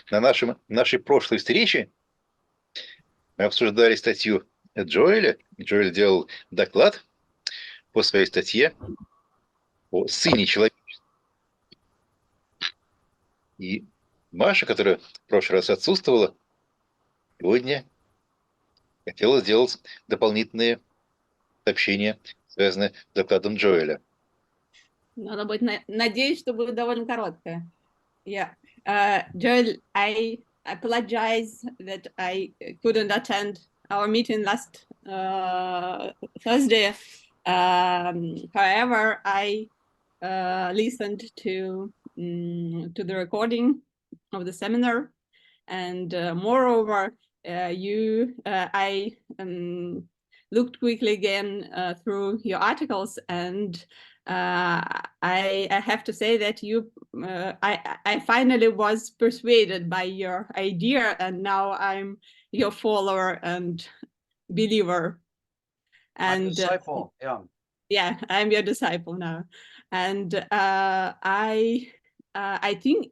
На нашей прошлой встрече мы обсуждали статью Джоэля. Джоэль делал доклад по своей статье о Сыне Человеческом. И Маша, которая в прошлый раз отсутствовала, сегодня хотела сделать дополнительные сообщения, связанные с докладом Джоэля. Надо будет, надеюсь, что будет довольно короткое. Yeah. Joel, I apologize that I couldn't attend our meeting last Thursday. However, I listened to the recording of the seminar, and moreover, I looked quickly again through your articles, and I have to say that I finally was persuaded by your idea, and now I'm your follower and believer. And disciple, yeah. Yeah, I'm your disciple now, and I think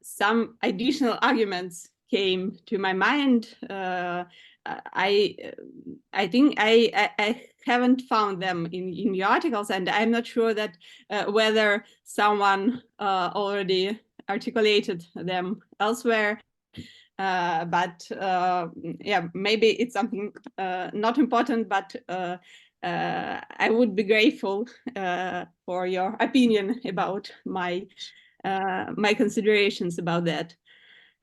some additional arguments came to my mind. I think I haven't found them in your articles, and I'm not sure that whether someone already articulated them elsewhere. But yeah, maybe it's something not important, but I would be grateful for your opinion about my considerations about that.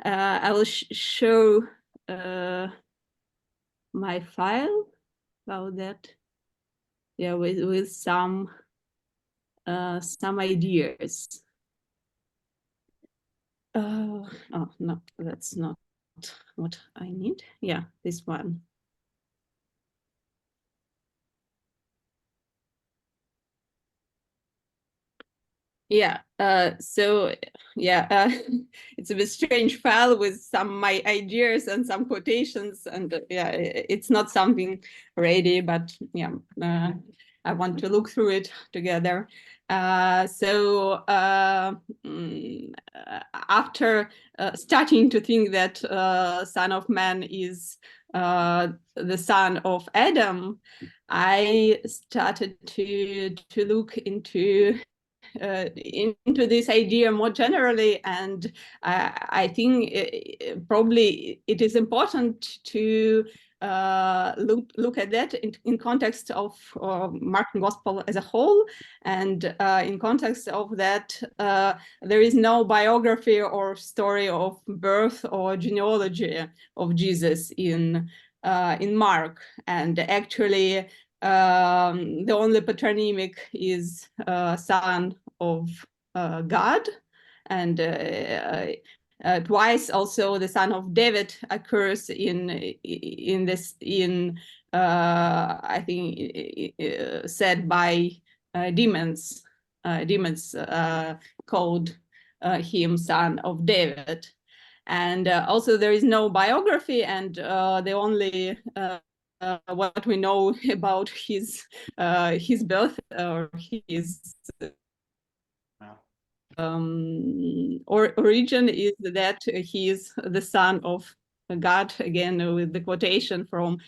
I will show my file about that. Yeah, with some ideas. Oh no, that's not what I need. Yeah, this one. Yeah, so yeah, it's a bit strange file with some my ideas and some quotations, and yeah, it's not something ready, but yeah, I want to look through it together. So after starting to think that Son of Man is the son of Adam, I started to look into this idea more generally, and I think probably it is important to look at that in context of Markan Gospel as a whole, and in context of that, there is no biography or story of birth or genealogy of Jesus in Mark, and actually the only patronymic is son of God, and twice also the son of David occurs in I think said by demons called him son of David, and also there is no biography, and the only what we know about his birth or his origin is that he is the son of God, again with the quotation from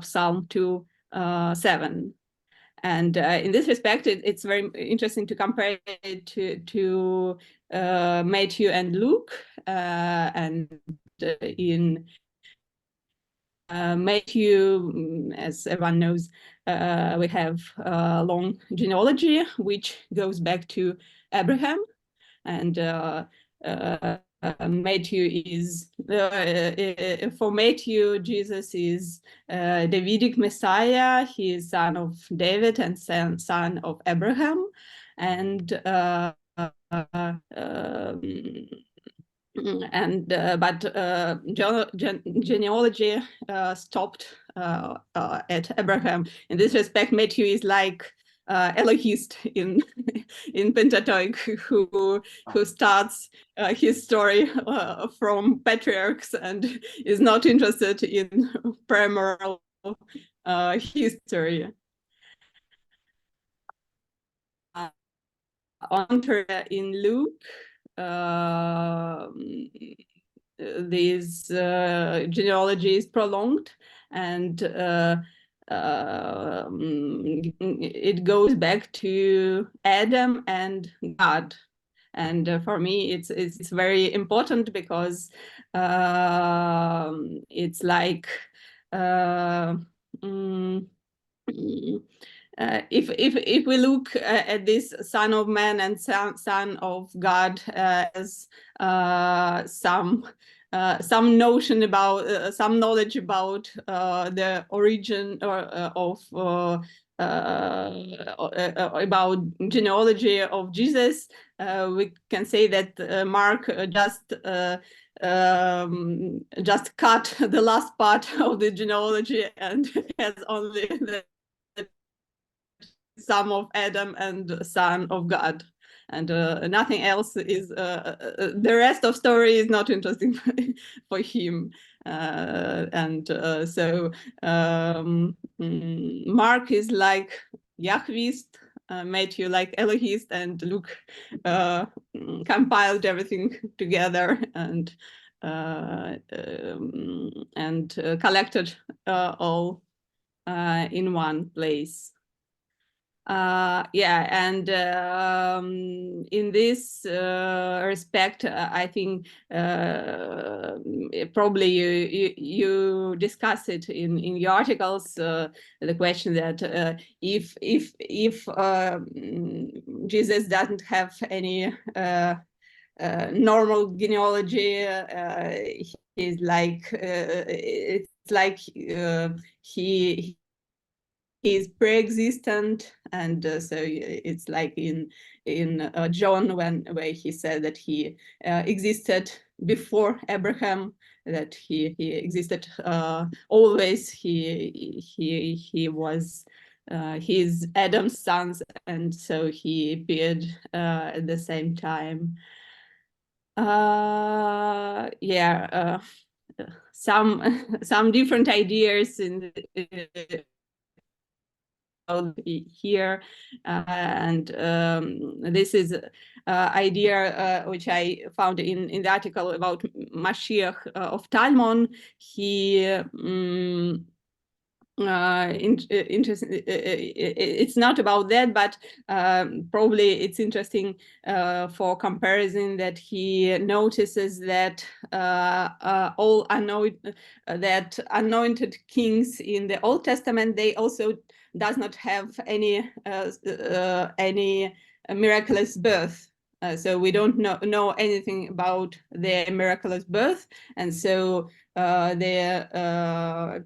Psalm 2:7. And in this respect, it's very interesting to compare it to Matthew and Luke, and in Matthew, as everyone knows, we have a long genealogy which goes back to Abraham, and Matthew is for Matthew, Jesus is Davidic Messiah. He is son of David and son of Abraham, and genealogy stopped at Abraham. In this respect, Matthew is like Elohist in Pentateuch, who starts his story from patriarchs and is not interested in primary history. in Luke, this genealogy is prolonged, and it goes back to Adam and God. And for me, it's very important because it's like if we look at this Son of Man and Son of God as some notion about some knowledge about the origin of about genealogy of Jesus, we can say that Mark just cut the last part of the genealogy and has only the son of Adam and son of God, and nothing else is the rest of story is not interesting for him, so Mark is like Yahwist, Matthew like Elohist, and Luke compiled everything together and collected all in one place. Yeah, and in this respect, I think probably you discuss it in your articles, the question that if Jesus doesn't have any normal genealogy, he's like it's like he's pre-existent, and so it's like in John where he said that he existed before Abraham, that he existed always. He was he's Adam's sons, and so he appeared at the same time. Yeah, some different ideas in here, and this is idea which I found in the article about Mashiach of Talmon. He interesting. It's not about that, but probably it's interesting for comparison that he notices that all anointed kings in the Old Testament, they also does not have any miraculous birth. So we don't know anything about their miraculous birth, and so the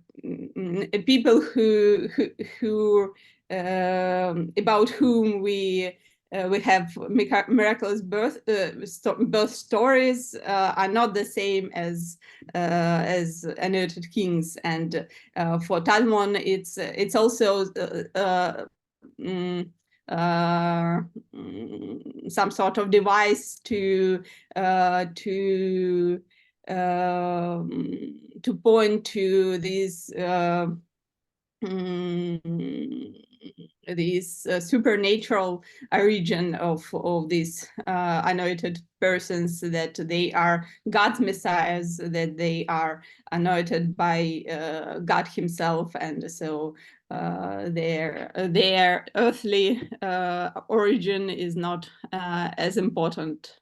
people who about whom we have miraculous birth stories are not the same as anointed kings. And for Talmon, it's also some sort of device to point to these supernatural origin of these anointed persons, that they are God's messiahs, that they are anointed by God himself, and so their earthly origin is not as important.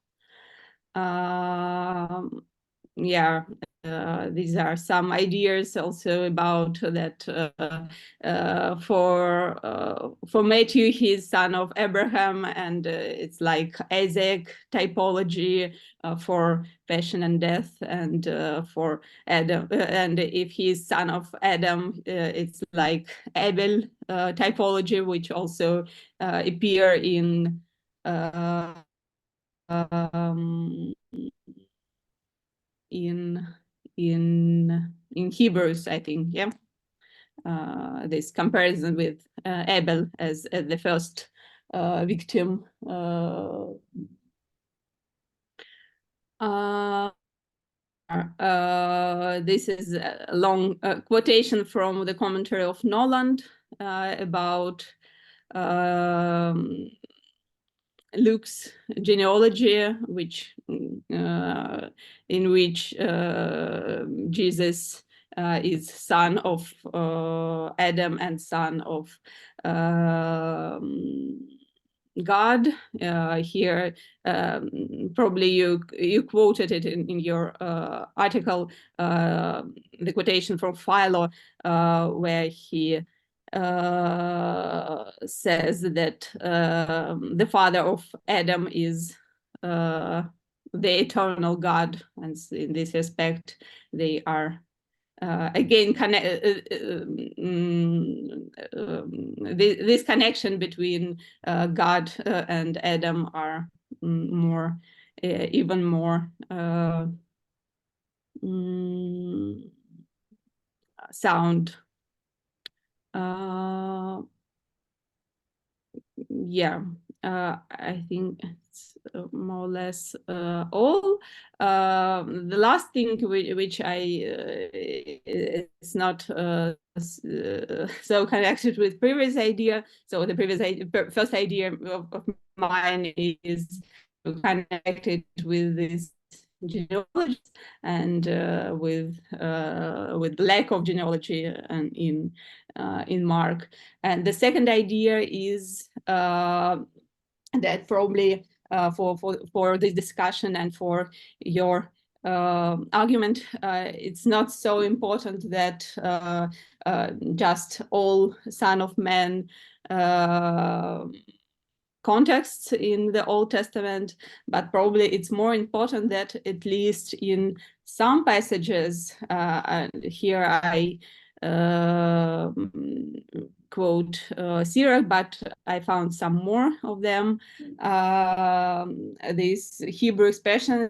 Yeah, these are some ideas also about that. For Matthew, he's son of Abraham, and it's like Isaac typology for passion and death, and for Adam, and if he's son of Adam, it's like Abel typology, which also appear in Hebrews, I think. Yeah, this comparison with Abel as the first victim. This is a long quotation from the commentary of Noland about Luke's genealogy, which in which Jesus is son of Adam and son of God. Here, probably you quoted it in your article, the quotation from Philo, where he says that the father of Adam is the eternal God, and in this respect, they are again this connection between God and Adam are more even more sound. Yeah, I think it's more or less all. The last thing which I it's not so connected with previous idea. So the previous first idea of mine is connected with this genealogy and with lack of genealogy and in Mark. And the second idea is that probably for this discussion and for your argument, it's not so important that just all Son of Man contexts in the Old Testament, but probably it's more important that at least in some passages, and here I quote Sirach, but I found some more of them. This Hebrew expression,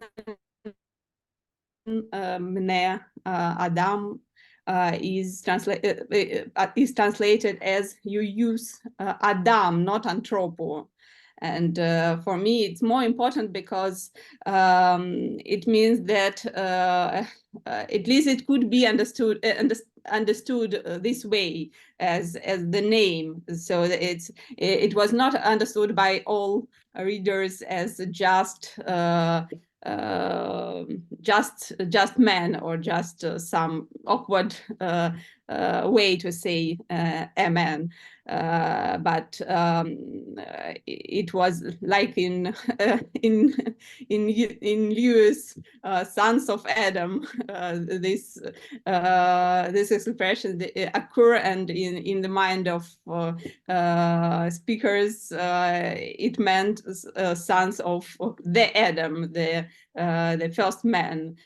Mne Adam, is translated as you use Adam, not anthropo. And for me, it's more important because it means that at least it could be understood this way as the name. So it was not understood by all readers as just man, or just some awkward way to say a man. But it was like in Lewis, Sons of Adam, this expression occur, and in the mind of speakers, it meant sons of the Adam, the first man.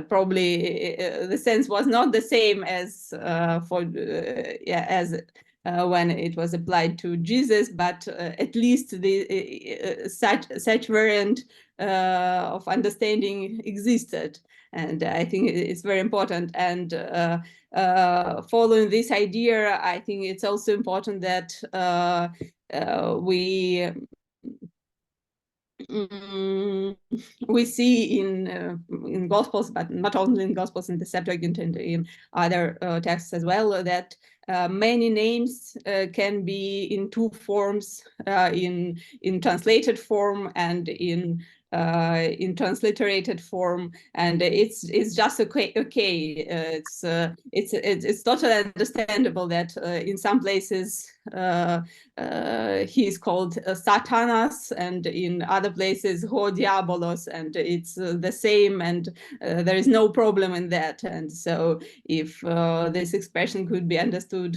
Probably the sense was not the same as when it was applied to Jesus, but at least such variant of understanding existed. And I think it's very important. And following this idea, I think it's also important that we see in Gospels, but not only in Gospels, in the Septuagint and in other texts as well, that many names can be in two forms, in translated form and in transliterated form, and it's just okay. It's totally understandable that in some places he is called Satanas, and in other places Ho Diabolos, and it's the same, and there is no problem in that. And so if this expression could be understood,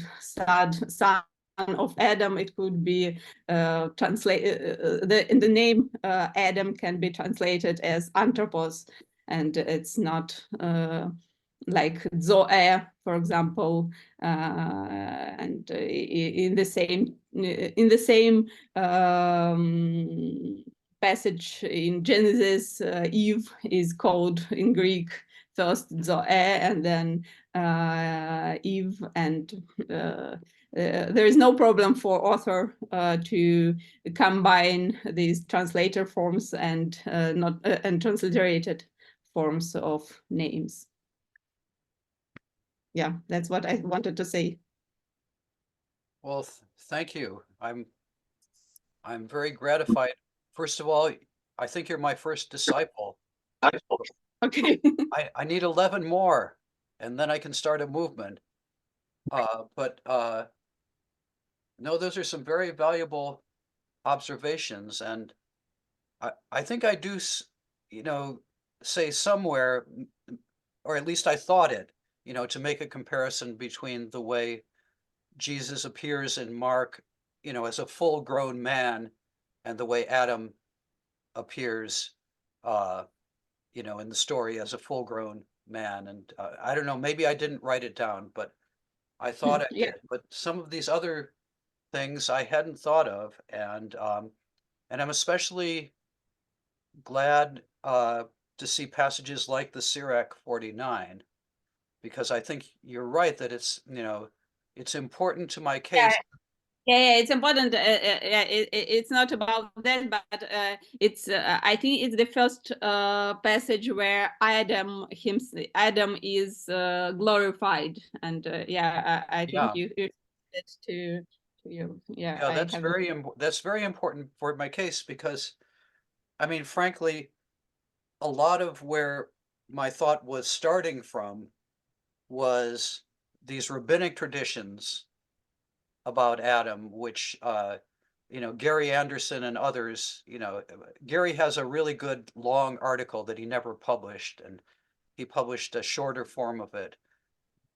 son of Adam, it could be translated, the name Adam can be translated as anthropos, and it's not like Zoe, for example, and in the same passage in Genesis, Eve is called in Greek first Zoe and then Eve, and there is no problem for author to combine these translator forms and and transliterated forms of names. Yeah, that's what I wanted to say. Well, thank you. I'm very gratified first of all, I think you're my first disciple. Okay. I need 11 more, and then I can start a movement. But no, those are some very valuable observations, and I think I do, you know, say somewhere, or at least I thought it, to make a comparison between the way Jesus appears in Mark, as a full-grown man, and the way Adam appears, uh, in the story as a full-grown man. And I don't know, maybe I didn't write it down, but I thought I Yeah. did. But some of these other things I hadn't thought of, and I'm especially glad to see passages like the Sirach 49, because I think you're right that it's important to my case. Yeah, it's important. Yeah, it's not about that, but it's. I think it's the first passage where Adam is glorified, and I think Yeah, you said to you. Yeah, yeah, I have. that's very important for my case because, I mean, frankly, a lot of where my thought was starting from was these rabbinic traditions about Adam, which Gary Anderson and others, Gary has a really good long article that he never published, and he published a shorter form of it.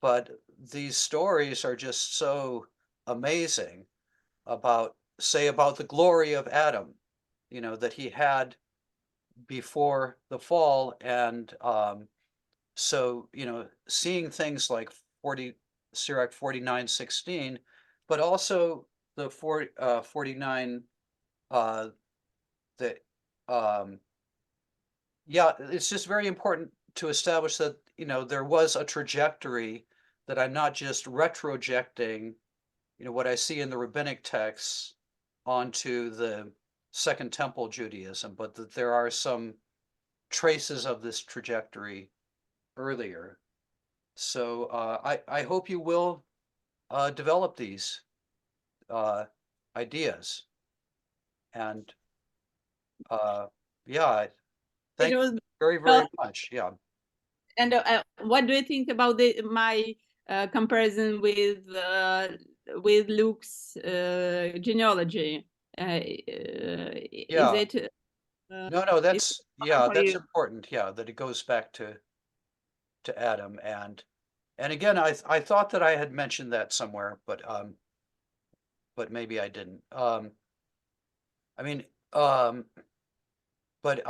But these stories are just so amazing about the glory of Adam, that he had before the fall. And so, seeing things like 40, Sirach 49:16, but also the 49, uh, that, um, yeah, it's just very important to establish that, there was a trajectory, that I'm not just retrojecting, what I see in the rabbinic texts onto the Second Temple Judaism, but that there are some traces of this trajectory earlier. So I hope you will develop these uh, ideas. And yeah, It thank you was. very, very much. Yeah. And what do you think about my comparison with Luke's genealogy? Is Yeah. it No, is it yeah, for that's you? important. Yeah, that it goes back to Adam. And again, I thought that I had mentioned that somewhere, but maybe I didn't. I mean, but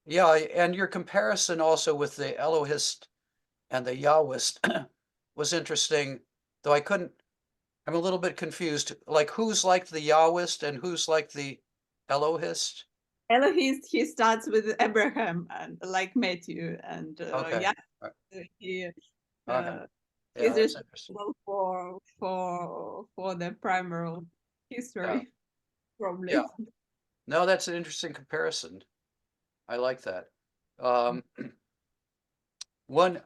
yeah, and your comparison also with the Elohist and the Yahwist was interesting, though I'm a little bit confused. Like, who's like the Yahwist and who's like the Elohist? Elohist, he starts with Abraham and like Matthew, and Okay. Uh, he Okay. uh, Yeah, he's that's interesting. responsible for the primary Yeah. history, Yeah. probably. No, that's an interesting comparison. I like that. Um,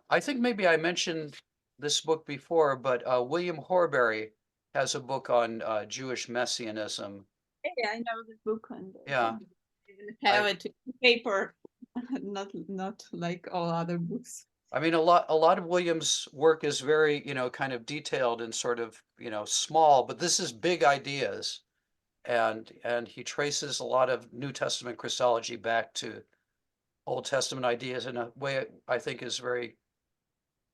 I think maybe I mentioned this book before, but William Horbury has a book on Jewish messianism. Yeah, I know the book, and Yeah, even I have it in paper, not like all other books. I mean, a lot of William's work is very, kind of detailed and sort of, small, but this is big ideas, and he traces a lot of New Testament Christology back to Old Testament ideas in a way I think is very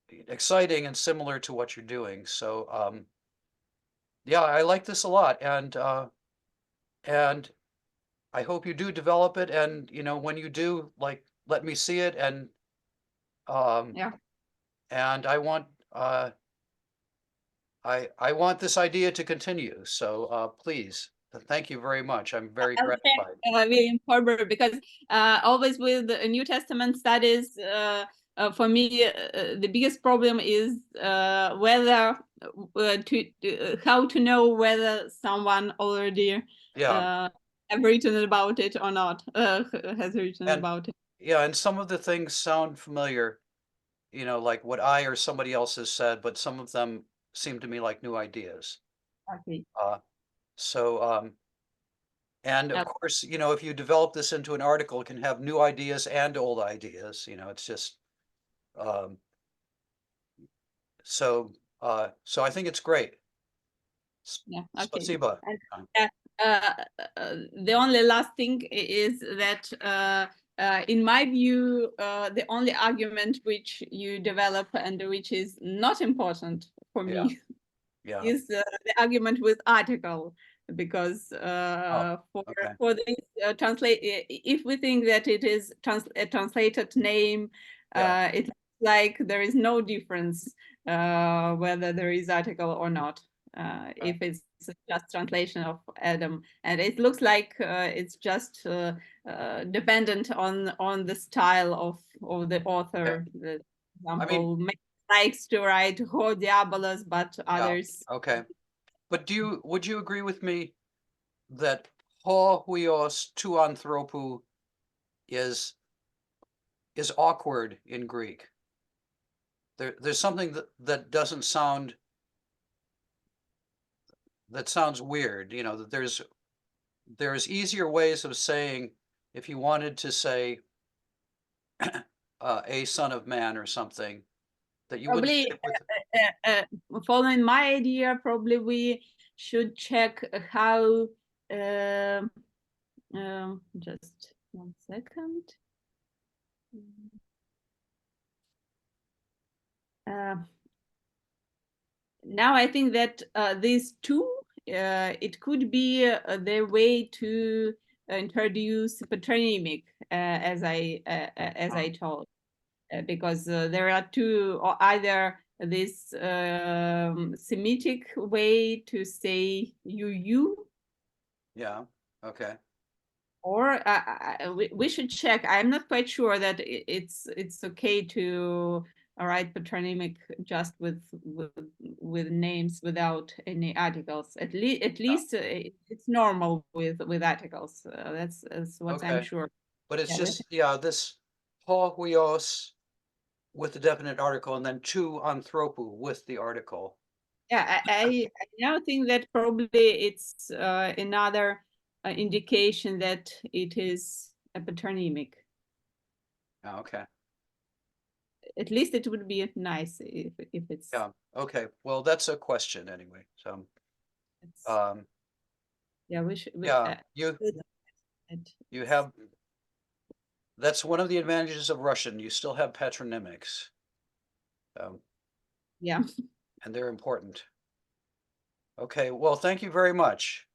exciting and similar to what you're doing. So, yeah, I like this a lot, and I hope you do develop it, and when you do, like, let me see it, um, Yeah. and I want this idea to continue. So please, thank you very much. I'm very I'll gratified. William Horber, because always with the New Testament studies, for me, the biggest problem is whether how to know whether someone already Yeah, have written about it or not, has written and about it. yeah, and some of the things sound familiar, like what I or somebody else has said, but some of them seem to me like new ideas. Okay. Uh, so And of Yep. course, you know, if you develop this into an article, it can have new ideas and old ideas. You know, it's just um, so. So I think it's great. Yeah. Okay. Spasiba. And, the only last thing is that, in my view, the only argument which you develop and which is not important for Yeah. me Yeah. is the argument with article, because Oh, okay. for this translate, if we think that it is a translated name, Yeah. it's like there is no difference whether there is article or not. If it's just translation of Adam, and it looks like it's just dependent on the style of the author. The I mean, example likes to write "Ho diabolos," but yeah. others. Okay. But would you agree with me that ho huios tu anthropou is awkward in Greek? There's something that doesn't sound that sounds weird. You know, that there's easier ways of saying, if you wanted to say a son of man or something, that you wouldn't Probably stick with. following my idea, probably we should check how. Just 1 second. Now I think that these two, it could be their way to introduce patronymic, as I told, because there are two, or either this Semitic way to say you, Yeah. Okay. or we should check. I'm not quite sure that it's okay to write patronymic just with names without any articles. At least it's normal with articles. That's what I'm Okay. sure. But it's Yeah, just, yeah, this ho huios with the definite article, and then tu anthropou with the article. yeah. I now think that probably it's another indication that it is a patronymic. Oh, okay. At least it would be nice if it's. Yeah. Okay. Well, that's a question anyway. So, um, Yeah, we should. yeah, you have, that's one of the advantages of Russian. You still have patronymics, Yeah, and they're important. Okay. Well, thank you very much.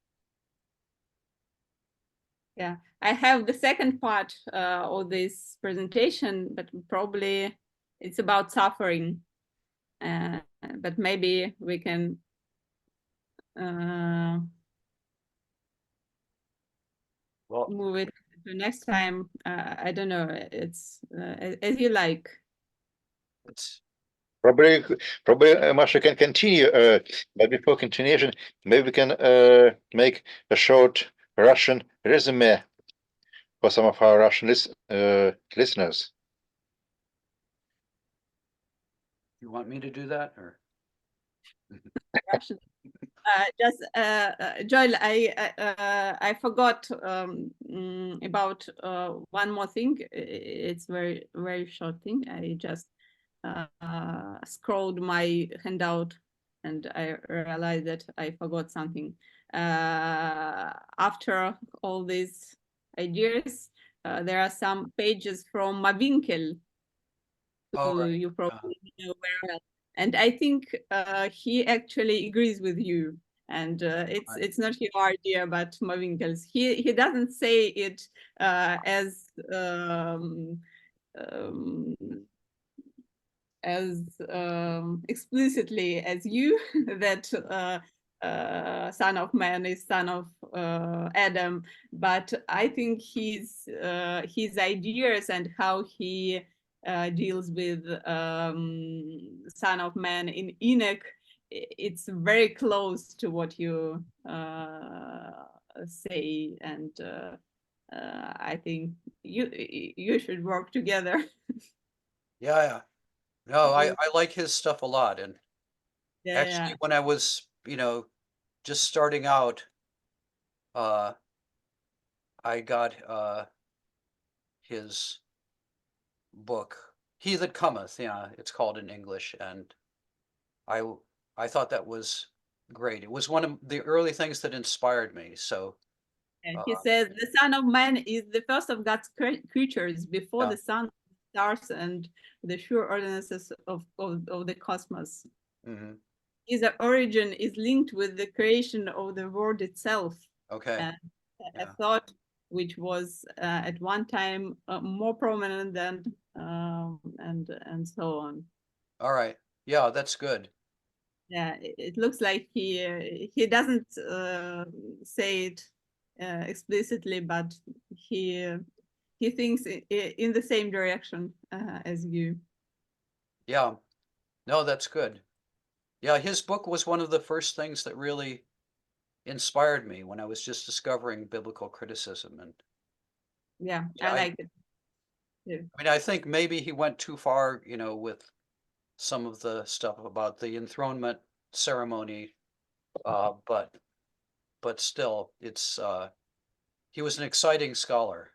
yeah. I have the second part of this presentation, but probably it's about suffering. But maybe we can Well, move it to next time. I don't know. It's as you like. it's Probably, Masha can continue, but before continuation, maybe we can make a short Russian resume for some of our Russian listeners. you want me to do that, or? Russian. Just Joel, I forgot about one more thing. It's very short thing. I just scrolled my handout and I realized that I forgot something. After all these ideas, there are some pages from Mawinkel, Oh, who right. you probably know very well. And I think he actually agrees with you. And it's not your idea, but Mawinkel's. He doesn't say it as explicitly as you, that son of man is son of Adam, but I think his ideas and how he deals with son of man in Enoch, it's very close to what you say, and I think you should work together. Yeah, yeah. No, I like his stuff a lot, and actually, Yeah. when I was, just starting out, uh, I got his book, He That Cometh, yeah, it's called in English, and I thought that was great. It was one of the early things that inspired me. So He says the Son of Man is the first of God's creatures before yeah. the sun, stars, and the sure ordinances of the cosmos. Hmm. His origin is linked with the creation of the world itself. Okay. A Yeah. thought which was at one time more prominent than and so on. All right. Yeah, that's good. Yeah, it looks like he doesn't say it explicitly, but he thinks in the same direction as you. Yeah. No, that's good. Yeah, his book was one of the first things that really inspired me when I was just discovering biblical criticism. And Yeah, yeah, I like it too. I mean, I think maybe he went too far, you know, with some of the stuff about the enthronement ceremony, but still, it's he was an exciting scholar.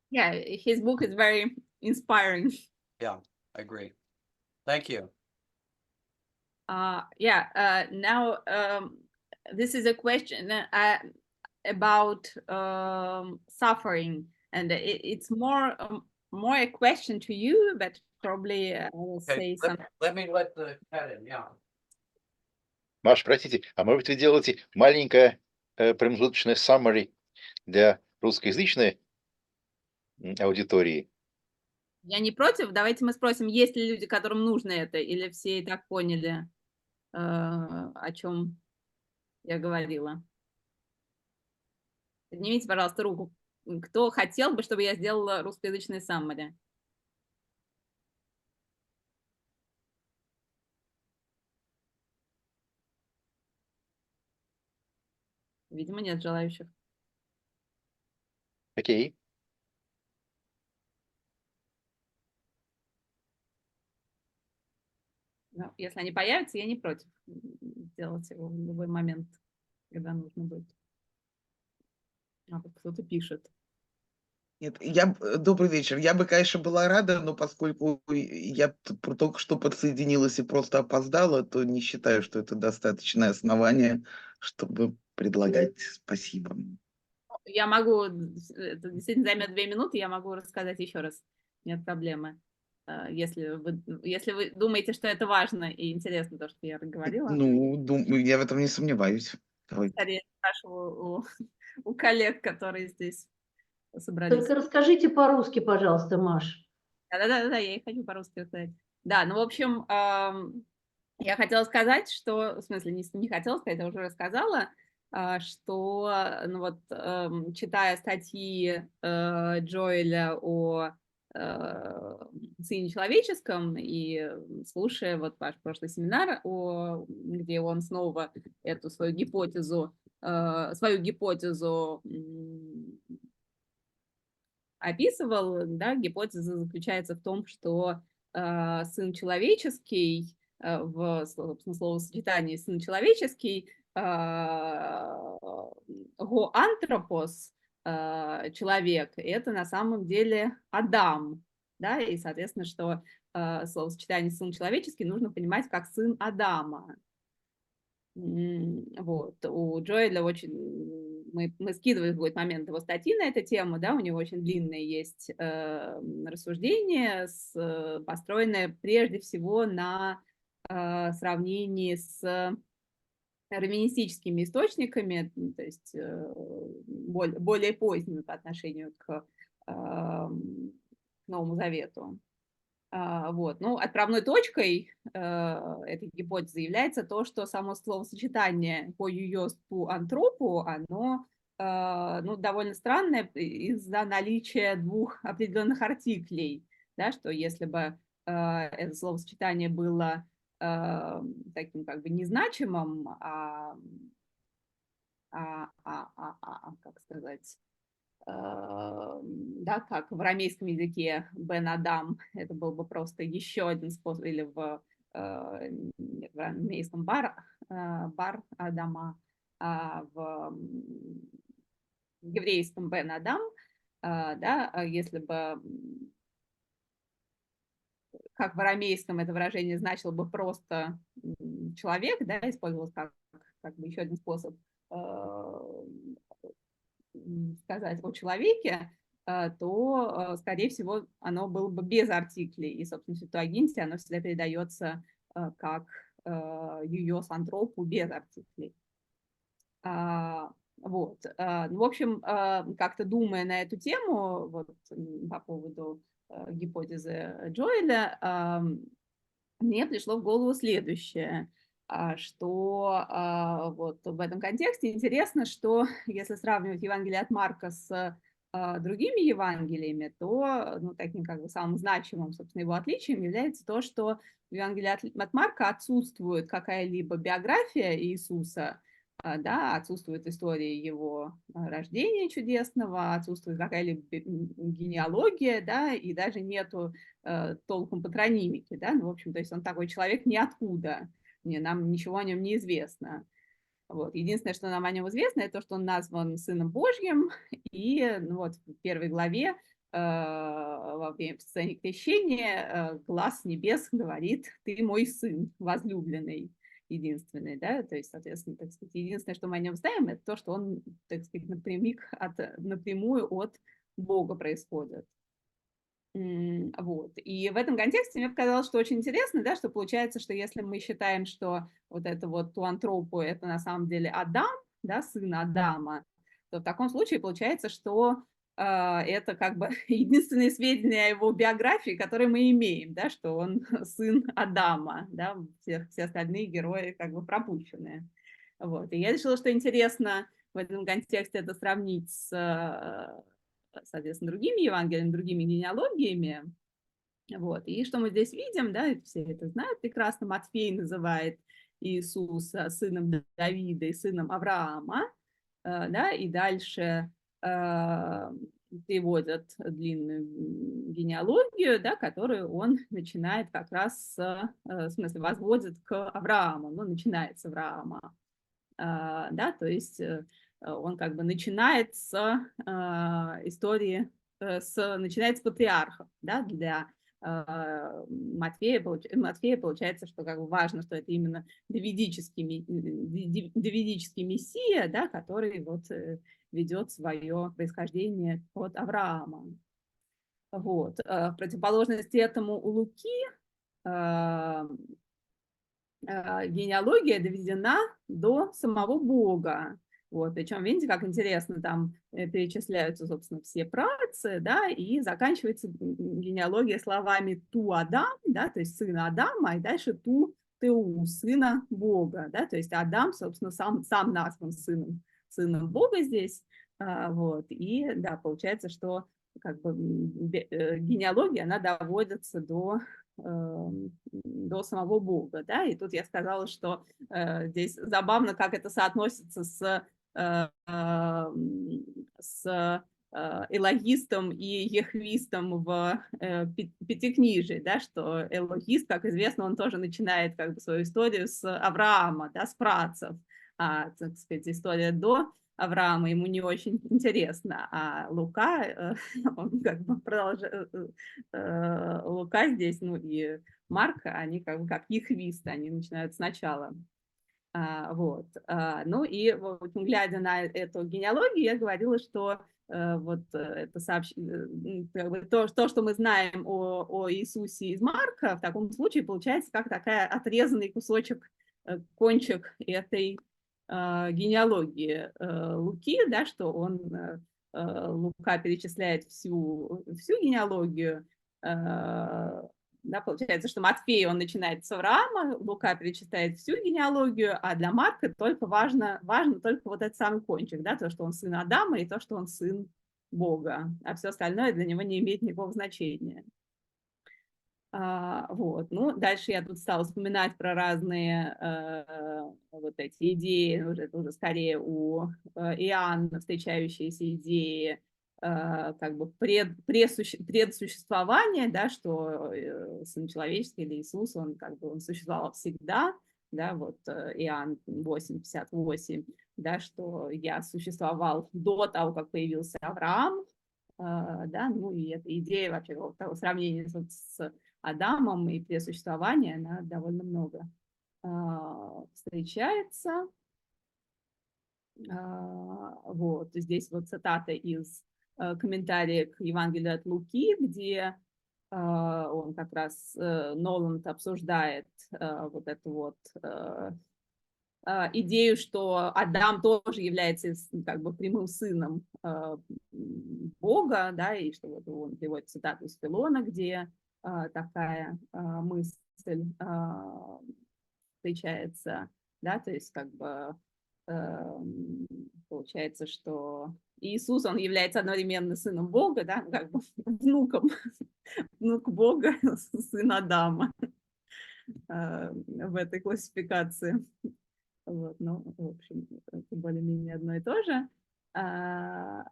Yeah, his book is very inspiring. Yeah, I agree. Thank you. Yeah, now this is a question about suffering, and it's more a question to you, but probably I will Okay, say something. let me let the cat in. Yeah. Маш, простите, а может быть вы делаете маленькое промежуточное summary для русскоязычной аудитории? Я не против. Давайте мы спросим, есть ли люди, которым нужно это, или все и так поняли, о чем я говорила. Поднимите, пожалуйста, руку. Кто хотел бы, чтобы я сделала русскоязычный summary? Видимо, нет желающих. Окей. Ну, если они появятся, я не против сделать его в любой момент, когда нужно будет. А вот кто-то пишет. Нет, добрый вечер. Я бы, конечно, была рада, но поскольку я только что подсоединилась и просто опоздала, то не считаю, что это достаточное основание, чтобы предлагать. Спасибо. Я могу, это действительно займет 2 минуты, я могу рассказать еще раз. Нет проблемы. Если вы думаете, что это важно и интересно, то, что я говорила. Ну, я в этом не сомневаюсь. Давайте. Скорее спрашиваю у коллег, которые здесь собрались. Только расскажите по-русски, пожалуйста, Маш. Да, я и хочу по-русски сказать. Да, ну, в общем, я хотела сказать, что, в смысле, не хотела сказать, я уже рассказала, что, ну вот, читая статьи Джоэля о Сыне Человеческом и слушая вот ваш прошлый семинар, где он снова эту свою гипотезу описывал, да, гипотеза заключается в том, что Сын Человеческий, в, собственно, словосочетании Сын Человеческий, гоантропос, человек, это на самом деле Адам, да, и, соответственно, что словосочетание Сын Человеческий нужно понимать как сын Адама. Вот, у Джоэля очень, мы скидываем в какой-то момент его статьи на эту тему, да, у него очень длинные есть рассуждения, построенные прежде всего на сравнении с раввинистическими источниками, то есть более поздними по отношению к Новому Завету. Вот. Ну, отправной точкой этой гипотезы является то, что само словосочетание по юйосту антропу, оно ну, довольно странное из-за наличия двух определенных артиклей, да, что если бы это словосочетание было таким как бы незначимым, как сказать, да, как в арамейском языке Бен Адам, это был бы просто еще один способ, или в арамейском бар Адама, в еврейском Бен Адам, да, если бы, как в арамейском это выражение значило бы просто человек, да, использовалось как бы еще один способ сказать о человеке, то, скорее всего, оно было бы без артиклей. И, собственно, в Септуагинте оно всегда передается как юйос антропу без артиклей. Вот. Ну, в общем, как-то думая на эту тему, вот, по поводу гипотезы Джоэля, мне пришло в голову следующее, что вот в этом контексте интересно, что если сравнивать Евангелие от Марка с другими Евангелиями, то ну, таким как бы самым значимым, собственно, его отличием является то, что в Евангелии от Марка отсутствует какая-либо биография Иисуса, да, отсутствует история его рождения чудесного, отсутствует какая-либо генеалогия, да, и даже нету толком патронимики, да, ну, в общем, то есть он такой человек ниоткуда, нам ничего о нем не известно. Вот. Единственное, что нам о нем известно, это то, что он назван Сыном Божьим, и ну, вот в первой главе во время сцены крещения глас небес говорит: «Ты мой сын возлюбленный». Единственный, да, то есть, соответственно, так сказать, единственное, что мы о нем знаем, это то, что он, так сказать, напрямую от Бога происходит. Вот. И в этом контексте мне показалось, что очень интересно, да, что получается, что если мы считаем, что вот это вот туантропу это на самом деле Адам, да, сын Адама, то в таком случае получается, что это как бы единственные сведения о его биографии, которые мы имеем, да, что он сын Адама, да, все остальные герои как бы пропущенные. Вот. И я решила, что интересно в этом контексте это сравнить с, соответственно, другими Евангелиями, другими генеалогиями. Вот. И что мы здесь видим, да, все это знают прекрасно, Матфей называет Иисуса сыном Давида и сыном Авраама, да, и дальше приводят длинную генеалогию, да, которую он начинает как раз, в смысле, возводит к Аврааму, ну, начинает с Авраама, да, то есть он как бы начинает с истории, начинает с патриархов, да, для Матфея получается, что как бы важно, что это именно давидический мессия, да, который вот ведет свое происхождение от Авраама. Вот. В противоположность этому у Луки генеалогия доведена до самого Бога. Вот. Причем, видите, как интересно, там перечисляются, собственно, все праотцы, да, и заканчивается генеалогия словами «ту Адам», да, то есть сына Адама, и дальше «ту Теу», сына Бога, да, то есть Адам, собственно, сам назван сыном Бога здесь, вот, и, да, получается, что как бы генеалогия, она доводится до самого Бога, да, и тут я сказала, что здесь забавно, как это соотносится с элогистом и ехвистом в Пятикнижии, да, что элогист, как известно, он тоже начинает как бы свою историю с Авраама, да, с праотцев, так сказать, история до Авраама ему не очень интересно, а Лука, он как бы продолжает, Лука здесь, ну и Марка, они как бы как ехвисты, они начинают сначала. Вот. Ну и вот, глядя на эту генеалогию, я говорила, что вот это как бы то, что мы знаем о Иисусе из Марка, в таком случае получается как такая отрезанный кусочек, кончик этой генеалогии Луки, да, что Лука перечисляет всю генеалогию, да, получается, что Матфей, он начинает с Авраама, Лука перечисляет всю генеалогию, а для Марка только важно только вот этот самый кончик, да, то, что он сын Адама и то, что он сын Бога, а все остальное для него не имеет никакого значения. Вот. Ну, дальше я тут стала вспоминать про разные вот эти идеи, это уже скорее у Иоанна встречающиеся идеи как бы предсуществования, да, что Сын Человеческий или Иисус, он как бы он существовал всегда, да, вот Иоанн 8:58, да, что я существовал до того, как появился Авраам, да, ну и эта идея вообще вот того сравнения с Адамом и пресуществования, она довольно много встречается. Вот, здесь вот цитата из комментария к Евангелию от Луки, где он как раз, Ноланд обсуждает вот эту вот идею, что Адам тоже является как бы прямым сыном Бога, да, и что вот он приводит цитату из Филона, где такая мысль встречается, да, то есть как бы получается, что Иисус, он является одновременно сыном Бога, да, как бы внуком, внук Бога, сын Адама в этой классификации. Вот, ну, в общем, это более-менее одно и то же.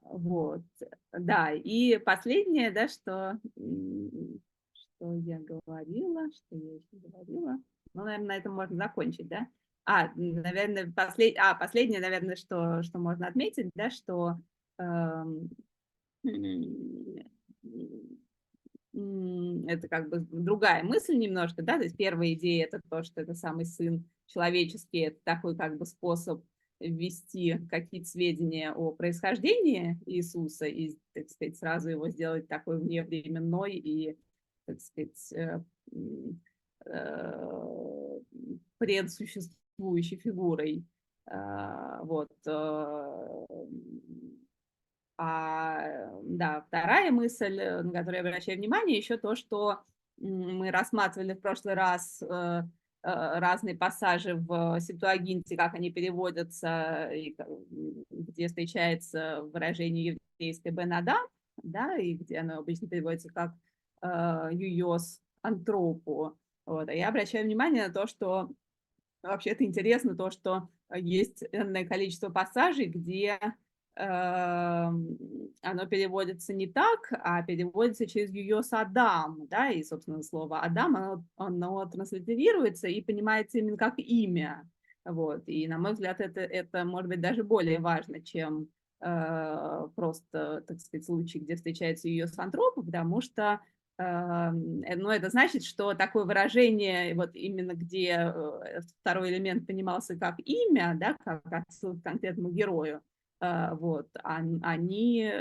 Вот, да, и последнее, да, что я говорила, ну, наверное, на этом можно закончить, да. Наверное, последнее, наверное, что можно отметить, да, что это как бы другая мысль немножко, да, то есть первая идея это то, что это самый сын человеческий, это такой как бы способ ввести какие-то сведения о происхождении Иисуса и, так сказать, сразу его сделать такой вневременной и, так сказать, предсуществующей фигурой. Вот. Да, вторая мысль, на которую я обращаю внимание, еще то, что мы рассматривали в прошлый раз разные пассажи в Септуагинте, как они переводятся, и где встречается выражение еврейское «бен Адам», да, и где оно обычно переводится как «юйос антропу». Вот. А я обращаю внимание на то, что вообще-то интересно то, что есть энное количество пассажей, где оно переводится не так, а переводится через «юйос Адам», да, и, собственно, слово «Адам», оно транслитерируется и понимается именно как имя, вот, и, на мой взгляд, это может быть даже более важно, чем просто, так сказать, случай, где встречается «юйос Антропа», потому что ну, это значит, что такое выражение, вот именно где второй элемент понимался как имя, да, как отсылка к конкретному герою, вот, они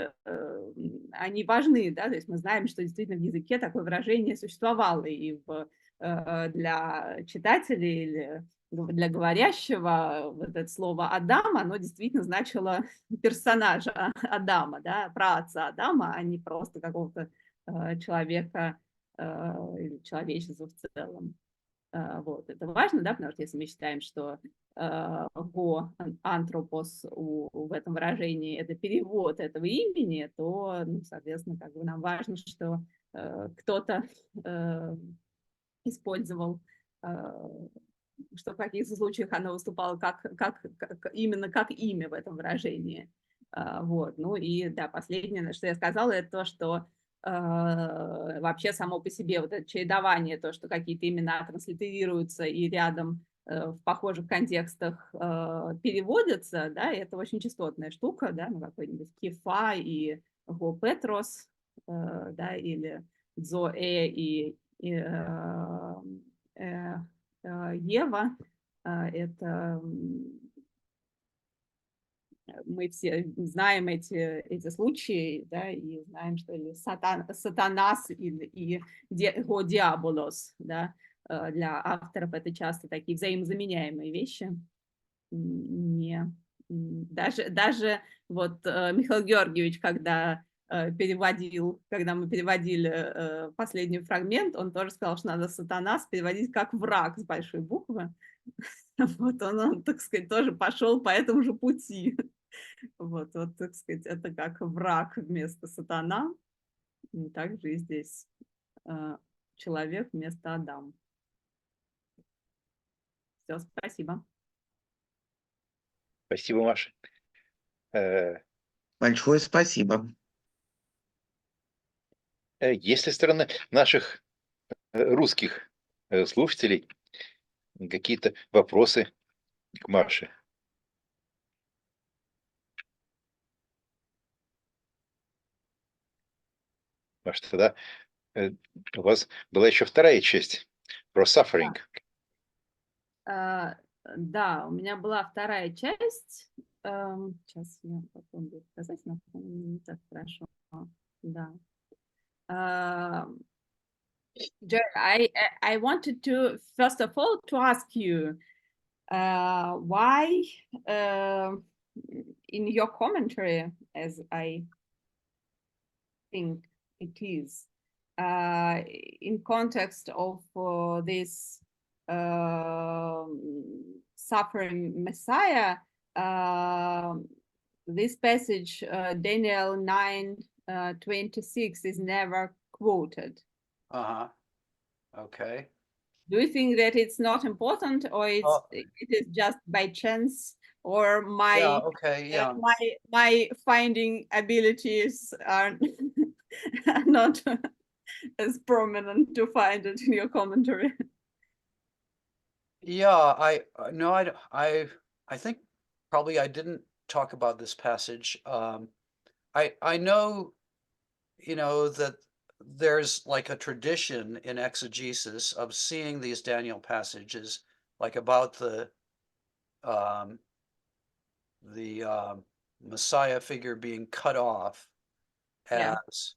важны, да, то есть мы знаем, что действительно в языке такое выражение существовало и для читателей или для говорящего вот это слово «Адам», оно действительно значило персонажа Адама, да, праотца Адама, а не просто какого-то человека или человечества в целом. Вот, это важно, да, потому что если мы считаем, что го антропос в этом выражении это перевод этого имени, то, ну, соответственно, как бы нам важно, что кто-то использовал, что в каких-то случаях оно выступало именно как имя в этом выражении. Вот, ну и да, последнее, что я сказала, это то, что вообще само по себе вот это чередование, то, что какие-то имена транслитерируются и рядом в похожих контекстах переводятся, да, и это очень частотная штука, да, ну какой-нибудь Кефа и Го Петрос, да, или Зоэ и Ева, это мы все знаем эти случаи, да, и знаем, что или сатанас и диаболос, да, для авторов это часто такие взаимозаменяемые вещи. Даже вот Михаил Георгиевич, когда мы переводили последний фрагмент, он тоже сказал, что надо сатанас переводить как враг с большой буквы. Вот он, так сказать, тоже пошел по этому же пути. Вот, так сказать, это как враг вместо сатана. И также и здесь человек вместо Адам. Все, спасибо. Спасибо, Маша. Большое спасибо. Есть ли со стороны наших русских слушателей какие-то вопросы к Маше? Маша, тогда у вас была еще вторая часть про suffering. Да, у меня была вторая часть. Сейчас я попробую сказать, но не так хорошо. Да. Jerry, I wanted to, first of all, to ask you why in your commentary, as I think it is, in context of this suffering Messiah, this passage, Daniel 9:26, is never quoted. Okay. Do you think that it's not important, or it is just by chance, or my my finding abilities are not as prominent to find it in your commentary? Yeah, I think probably I didn't talk about this passage. I know, that there's like a tradition in exegesis of seeing these Daniel passages like about the Messiah figure being cut off Yeah. as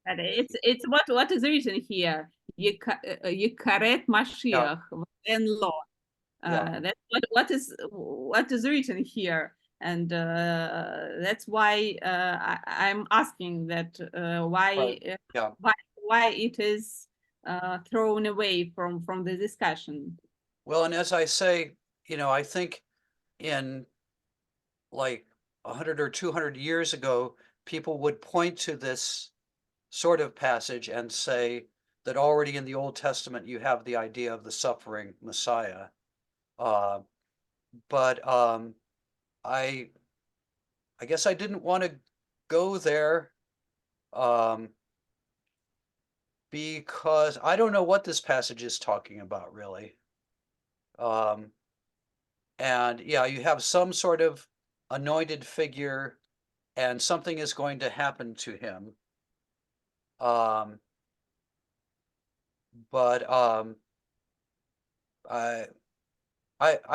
And it's what is written here. Yikaret Mashiach and law. That's what is written here, and that's why I'm asking that why why it is thrown away from the discussion. Well, and as I say, I think in like 100 or 200 years ago, people would point to this sort of passage and say that already in the Old Testament you have the idea of the suffering Messiah. But I guess I didn't want to go there because I don't know what this passage is talking about, really. And yeah, you have some sort of anointed figure and something is going to happen to him. But I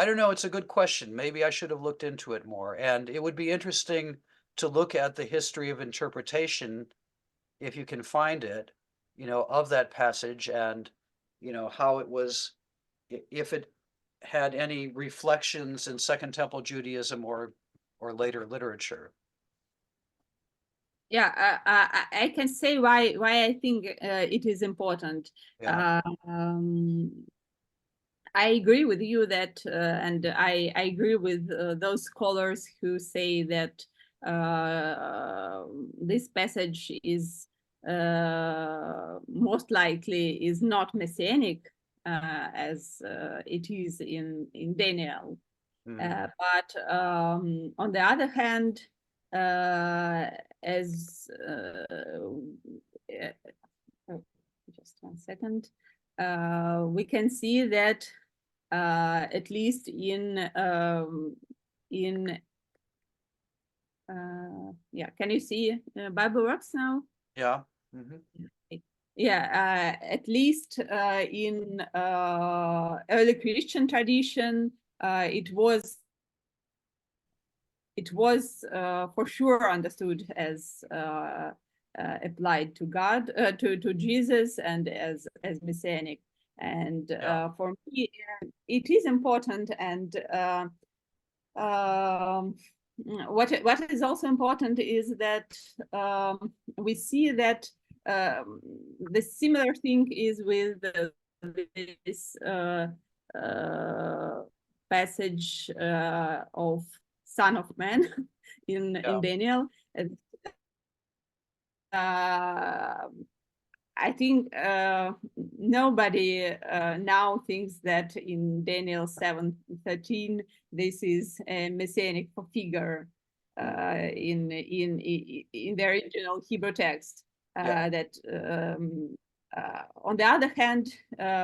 don't know. It's a good question. Maybe I should have looked into it more. And it would be interesting to look at the history of interpretation, if you can find it, of that passage and, how it was, if it had any reflections in Second Temple Judaism or later literature. Yeah, I can say why I think it is important. Yeah. I agree with you that, and I agree with those scholars who say that this passage is most likely is not messianic as it is in Daniel. But on the other hand, as just one second, we can see that at least in can you see Bible Works now? Yeah. Yeah, at least in early Christian tradition, it was for sure understood as applied to God, to Jesus, and as messianic. And for me, it is important. And what is also important is that we see that the similar thing is with this passage of Son of Man in Daniel. I think nobody now thinks that in Daniel 7:13 this is a messianic figure in the original Hebrew text. That on the other hand,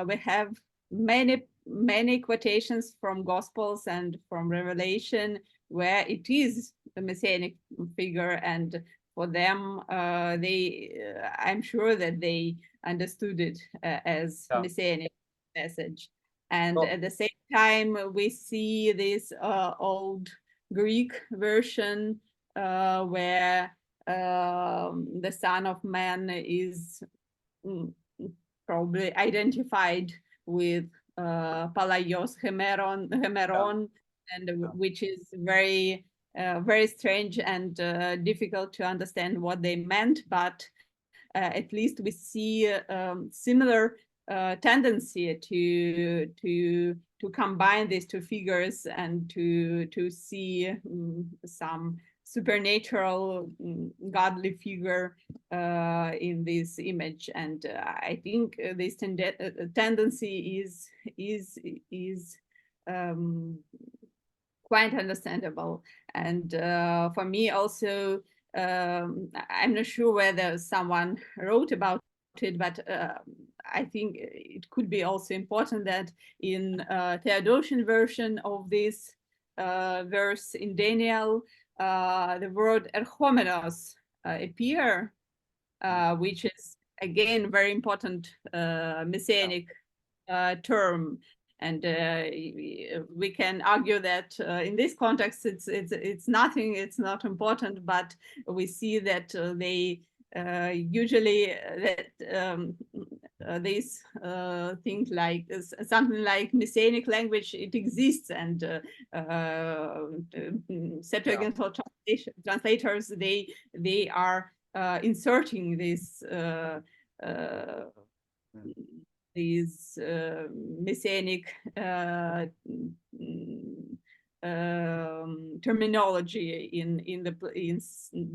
we have many many quotations from Gospels and from Revelation where it is a messianic figure, and for them, I'm sure that they understood it as messianic message. And at the same time, we see this old Greek version where the Son of Man is probably identified with Palaios Hemeron, and which is very strange and difficult to understand what they meant, but at least we see similar tendency to combine these two figures and to see some supernatural godly figure in this image. And I think this tendency is quite understandable. And for me also, I'm not sure whether someone wrote about it, but I think it could be also important that in Theodosian version of this verse in Daniel, the word erchomenos appear, which is again very important messianic term. And we can argue that in this context, it's nothing, it's not important, but we see that they usually that these things like something like messianic language, it exists, and Septuagint translators, they are inserting this these messianic terminology in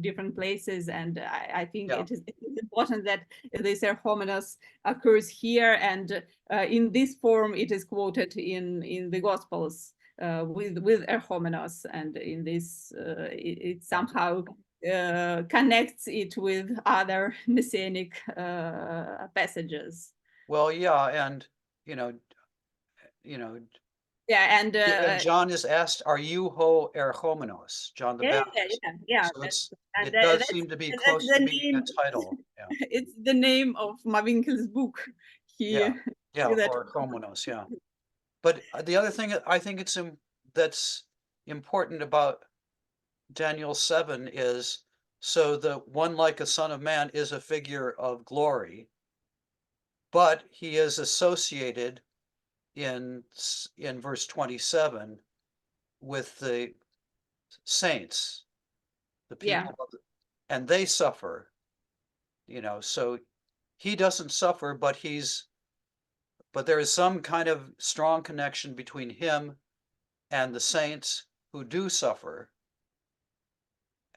different places, and I think it is important that this erchomenos occurs here, and in this form it is quoted in the Gospels with erchomenos, and in this it somehow connects it with other messianic passages. Well, yeah, and yeah, and John is asked, "Are you ho erchomenos?" John the Baptist. Yeah. So it does seem to be close to being a title. Yeah. It's the name of Mawinkel's book. Yeah, or erchomenos. Yeah. But the other thing I think that's important about Daniel 7 is, so the one like a son of man is a figure of glory, but he is associated in verse 27 with the saints, the people, and they suffer, so he doesn't suffer, but there is some kind of strong connection between him and the saints who do suffer.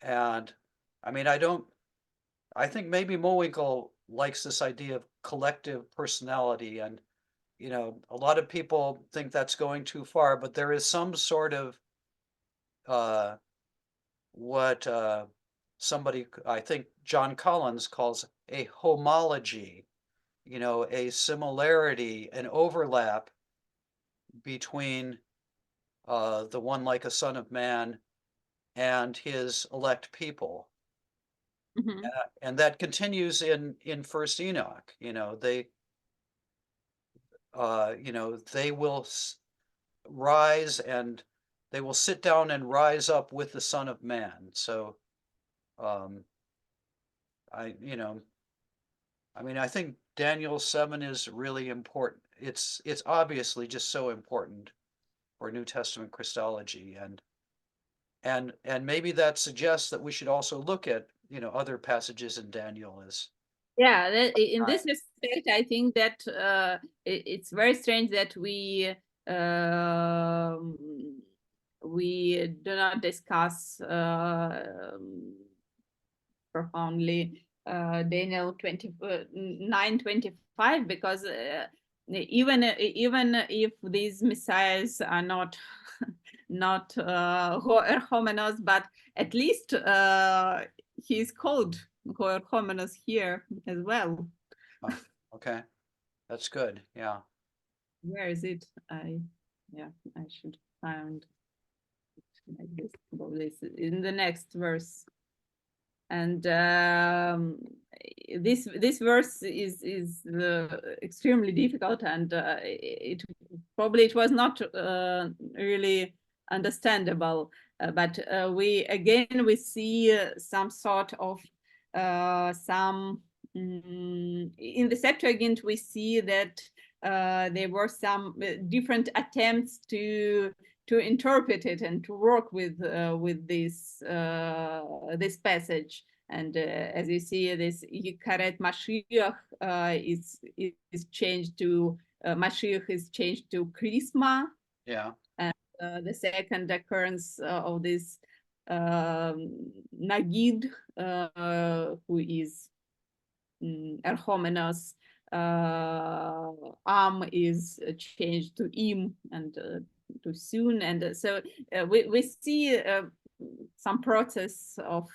And I mean, I think maybe Mowinkle likes this idea of collective personality, and a lot of people think that's going too far, but there is some sort of what somebody, I think John Collins, calls a homology, a similarity, an overlap between the one like a son of man and his elect people. Mm-hmm. And that continues in First Enoch. They will rise, and they will sit down and rise up with the Son of Man. So I think Daniel 7 is really important. It's obviously just so important for New Testament Christology, and maybe that suggests that we should also look at other passages in Daniel as in this respect. I think that it's very strange that we do not discuss profoundly Daniel 9:25, because even if these messiahs are not erchomenos, but at least he is called erchomenos here as well. Okay, that's good. Yeah. Where is it? I should find it like this, probably in the next verse. And this verse is extremely difficult, and it was not really understandable. But we see some sort of in the Septuagint we see that there were some different attempts to interpret it and to work with this passage. And as you see, this Yikaret Mashiach is changed to Mashiach is changed to Chrisma. Yeah. And the second occurrence of this Nagid, who is Erchomenos, Am is changed to Im, and to soon. And so we see some process of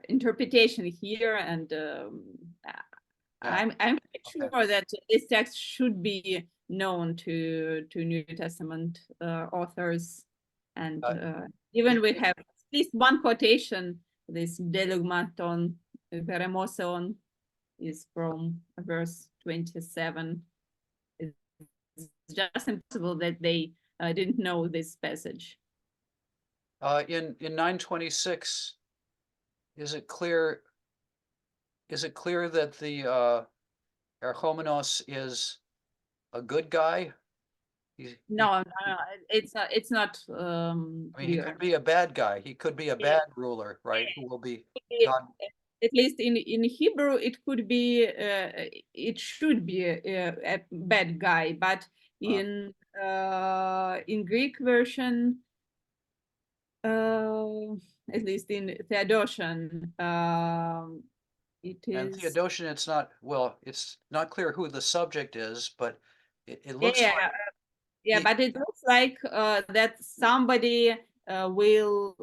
interpretation here, and I'm sure that this text should be known to New Testament authors, and even we have at least one quotation. This Delugmaton Peremoson is from verse 27. It's just impossible that they didn't know this passage. In 926, is it clear that the Erchomenos is a good guy? No, it's not. I mean, he clear. could be a bad guy. He could be a bad ruler, right? Who will be God. At least in Hebrew, it could be, it should be a bad guy, but in Greek version, at least in Theodotion, it And is. Theodotion, it's not clear who the subject is, but it looks like. Yeah, but it looks like that somebody will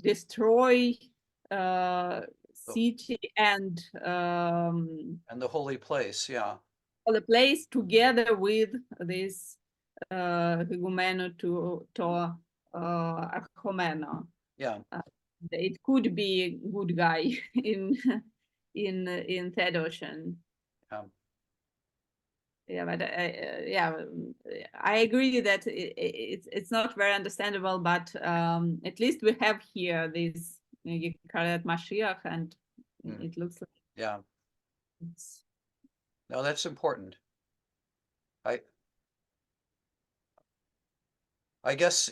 destroy city and the holy place, yeah. the place together with this Higumeno to Archomeno. Yeah. It could be a good guy in Theodotion. Yeah, but I agree that it's not very understandable, but at least we have here this Yikaret Mashiach, and it looks like No, that's important. I guess,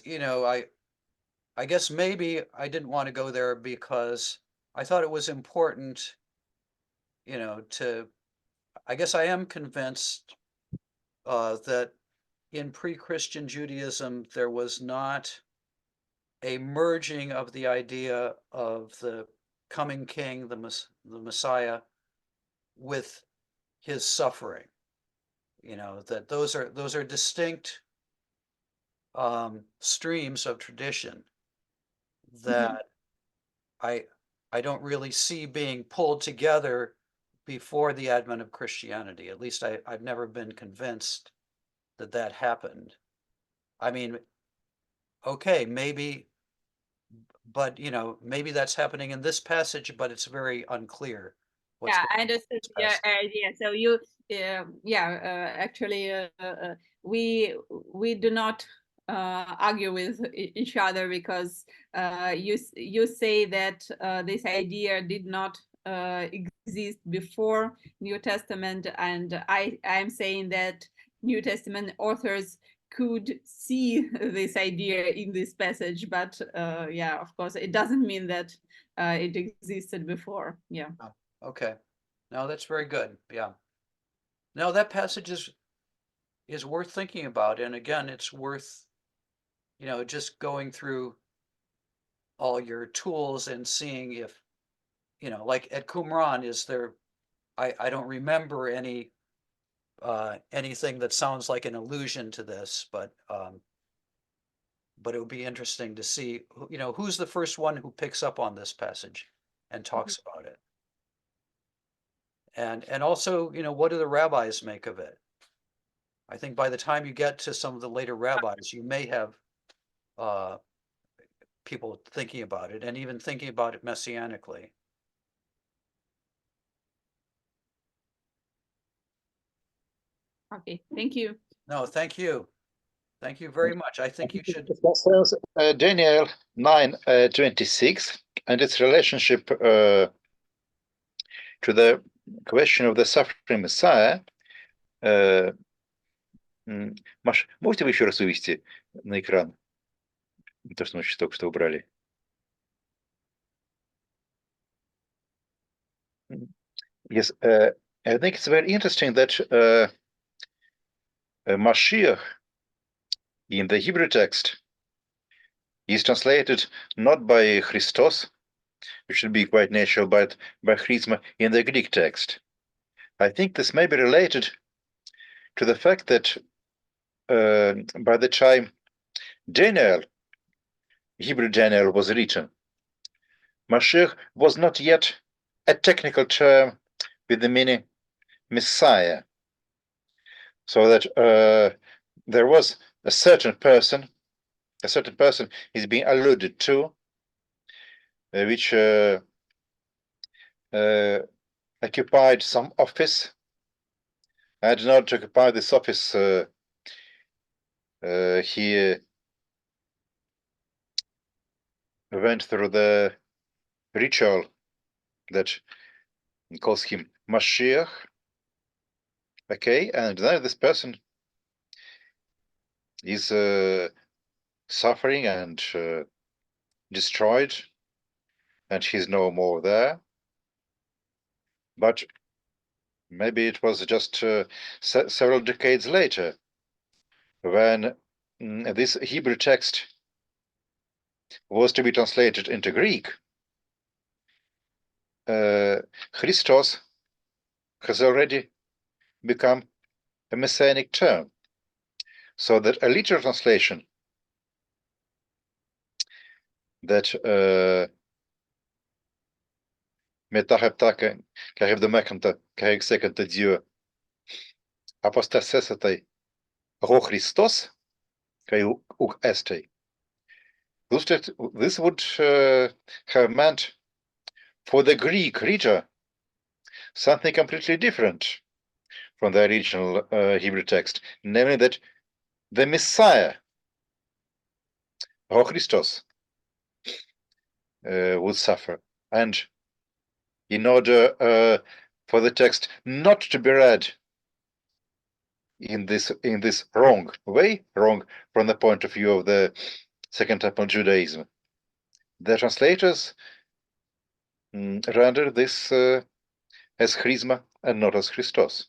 I guess maybe I didn't want to go there because I thought it was important, I guess I am convinced that in pre-Christian Judaism, there was not a merging of the idea of the coming king, the Messiah, with his suffering. That those are distinct streams of tradition that I don't really see being pulled together before the advent of Christianity. At least I've never been convinced that happened. I mean, okay, maybe, but maybe that's happening in this passage, but it's very unclear. Yeah, I understood your idea. So you, actually, we do not argue with each other, because you say that this idea did not exist before New Testament, and I'm saying that New Testament authors could see this idea in this passage, but of course it doesn't mean that it existed before. Yeah. Okay. No, that's very good. Yeah. No, that passage is worth thinking about, and again, it's worth just going through all your tools and seeing if like at Qumran, is there, I don't remember anything that sounds like an allusion to this, but it would be interesting to see who's the first one who picks up on this passage and talks about it. And also, what do the rabbis make of it? I think by the time you get to some of the later rabbis, you may have people thinking about it and even thinking about it messianically. Okay, thank you. No, thank you. Thank you very much. I think you should. Concerns Daniel 9:26 and its relationship to the question of the suffering Messiah. Маш, можете вы еще раз вывести на экран то, что мы только что убрали? Yes, I think it's very interesting that Mashiach in the Hebrew text is translated not by Christos, which should be quite natural, but by charisma in the Greek text. I think this may be related to the fact that by the time Daniel, Hebrew Daniel, was written, Mashiach was not yet a technical term with the meaning Messiah. So that there was a certain person is being alluded to, which occupied some office, and in order to occupy this office, he went through the ritual that calls him Mashiach. Okay, and then this person is suffering and destroyed, and he's no more there. But maybe it was just several decades later when this Hebrew text was to be translated into Greek. Christos has already become a messianic term, so that a literal translation that metaheptaka kahevdemekanta kahexekanta Dieu apostasesatai ho Christos uk este. This would have meant for the Greek reader something completely different from the original Hebrew text, namely that the Messiah, or Christos, would suffer. And in order for the text not to be read in this wrong way, wrong from the point of view of the Second Temple Judaism, the translators render this as charisma and not as Christos.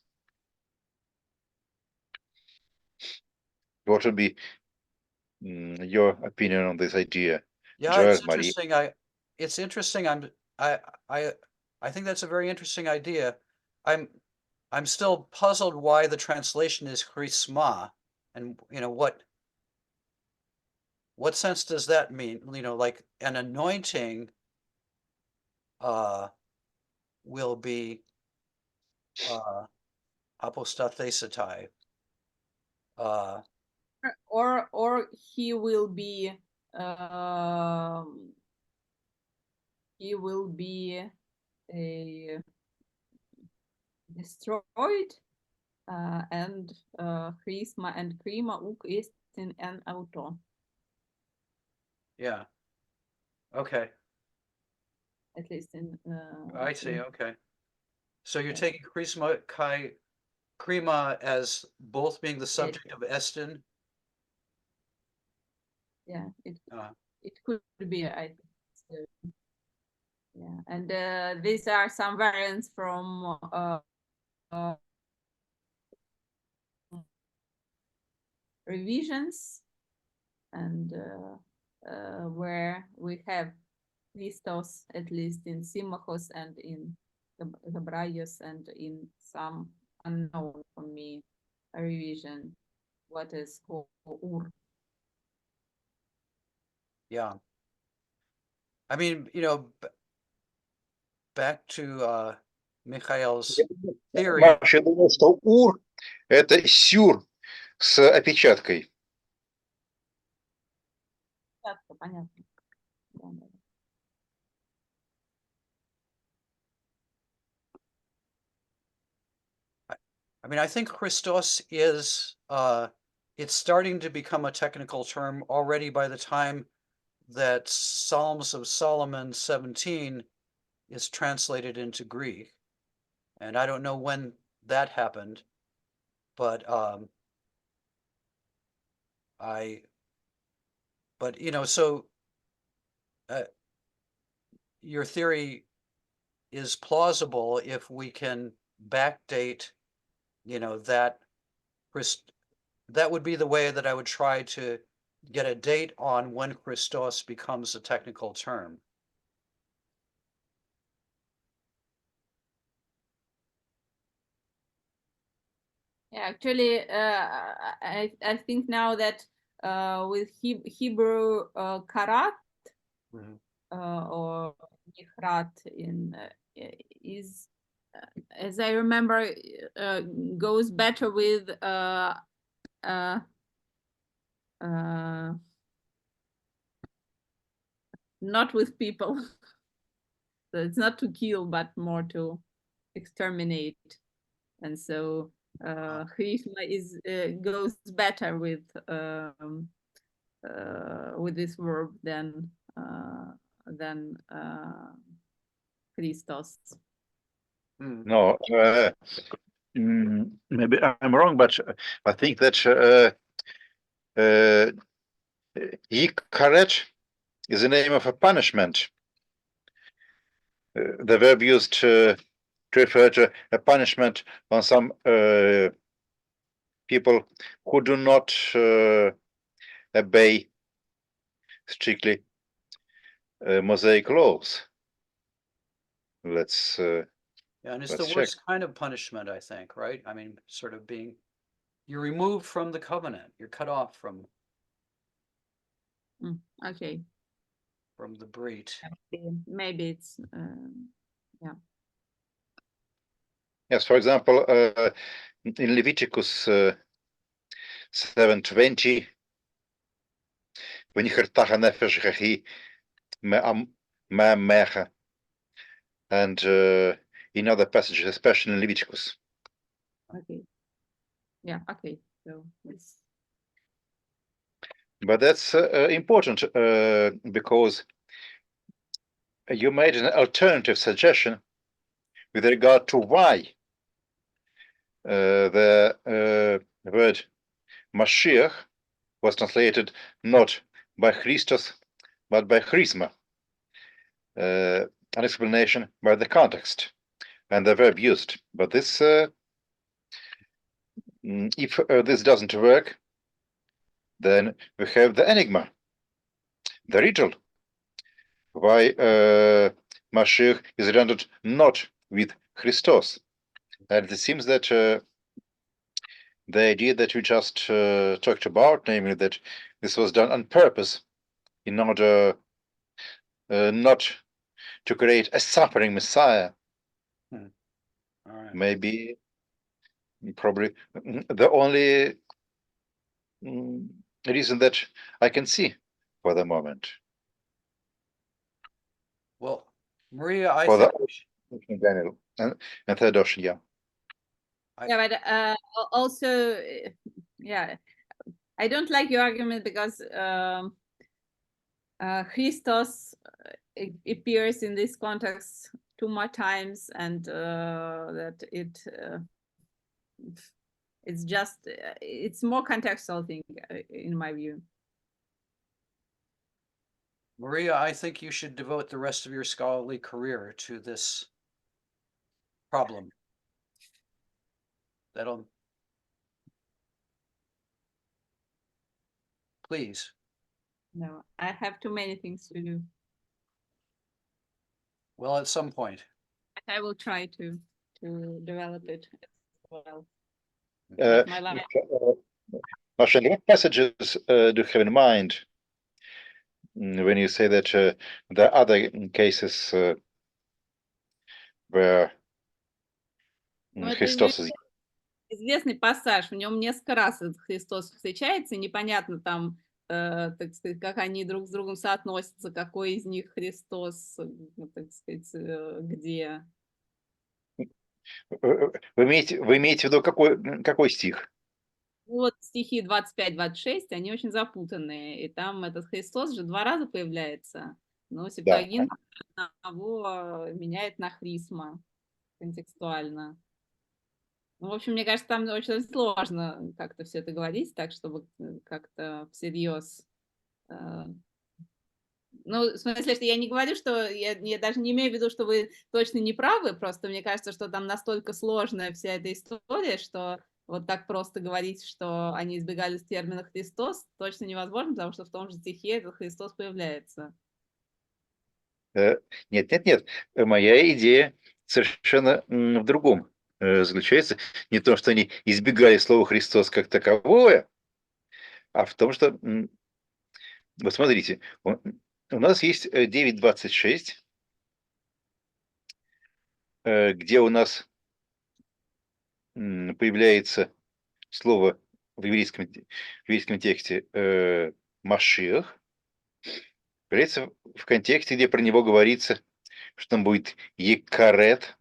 What would be your opinion on this idea? Yeah, Joel, it's Marie? interesting. It's interesting. I think that's a very interesting idea. I'm still puzzled why the translation is charisma, and what sense does that mean? Like an anointing will be apostathesetai. Or he will be destroyed, and charisma and prima uk est in an auto. Yeah. Okay. At least in I see. in- Okay. So you're Yeah. taking Krima as both being the subject of Estin? yeah, it Uh, could be, I think so. Yeah, and these are some variants from revisions, and where we have Christos, at least in Symmachos and in Hebraios, and in some unknown for me revision, what is Ur. yeah. I mean, back to Michael's theory. Маша, я думаю, что Ур — это Сюр, с опечаткой. Понятно. Да, да. I mean, I think Christos is, it's starting to become a technical term already by the time that Psalms of Solomon 17 is translated into Greek. And I don't know when that happened, but you know, so your theory is plausible if we can backdate, you know, that would be the way that I would try to get a date on when Christos becomes a technical term. Yeah, actually, I think now that with Hebrew karat or nihrat in is, as I remember, goes better with not with people. So it's not to kill, but more to exterminate. And so charisma is goes better with this verb than Christos. No, maybe I'm wrong, but I think that Yikaret is the name of a punishment. The verb used to refer to a punishment on some people who do not obey strictly Mosaic laws. Let's Yeah, and it's the let's check. worst kind of punishment, I think, right? I mean, sort of being, you're removed from the covenant, you're cut off from Okay, the brit. maybe it's yeah. Yes, for example, in Leviticus 7:20, and in other passages, especially in Leviticus. Okay. Yeah. Okay. So it's But that's important because you made an alternative suggestion with regard to why the word Mashiach was translated not by Christos but by Charisma. An explanation by the context and the verb used. But this, if this doesn't work, then we have the enigma, the riddle. Why Mashiach is rendered not with Christos? And it seems that the idea that we just talked about, namely that this was done on purpose in order not to create a suffering Messiah, All right. maybe probably the only reason that I can see for the moment. Well, Maria, I For think the Daniel and Theodosh, yeah. yeah, but also yeah, I don't like your argument because Christos appears in this context two more times, and that it's just it's more contextual thing in my view. Maria, I think you should devote the rest of your scholarly career to this problem. That'll, please. No, I have too many things to do. Well, at some point. I will try to develop it as well. My life. Masha, what passages do you have in mind when you say that there are other cases where But Christos is? известный пассаж, в нем несколько раз этот Христос встречается, и непонятно там, так сказать, как они друг с другом соотносятся, какой из них Христос, так сказать, где. Вы имеете в виду какой стих? Вот стихи 25-26, они очень запутанные, и там этот Христос же 2 раза появляется, но Да. Септуагинта одного меняет на Хрисма контекстуально. Ну, в общем, мне кажется, там очень сложно как-то все это говорить так, чтобы как-то всерьез. э, Ну, в смысле, что я не говорю, что я даже не имею в виду, что вы точно не правы, просто мне кажется, что там настолько сложная вся эта история, что вот так просто говорить, что они избегали термина «Христос», точно невозможно, потому что в том же стихе этот Христос появляется. Нет, нет, нет. Моя идея совершенно в другом заключается. Не в том, что они избегали слова «Христос» как таковое, а в том, что, вот смотрите, у нас есть 9:26, где у нас появляется слово в еврейском тексте «Машиах», появляется в контексте, где про него говорится, что он будет «Екарет»,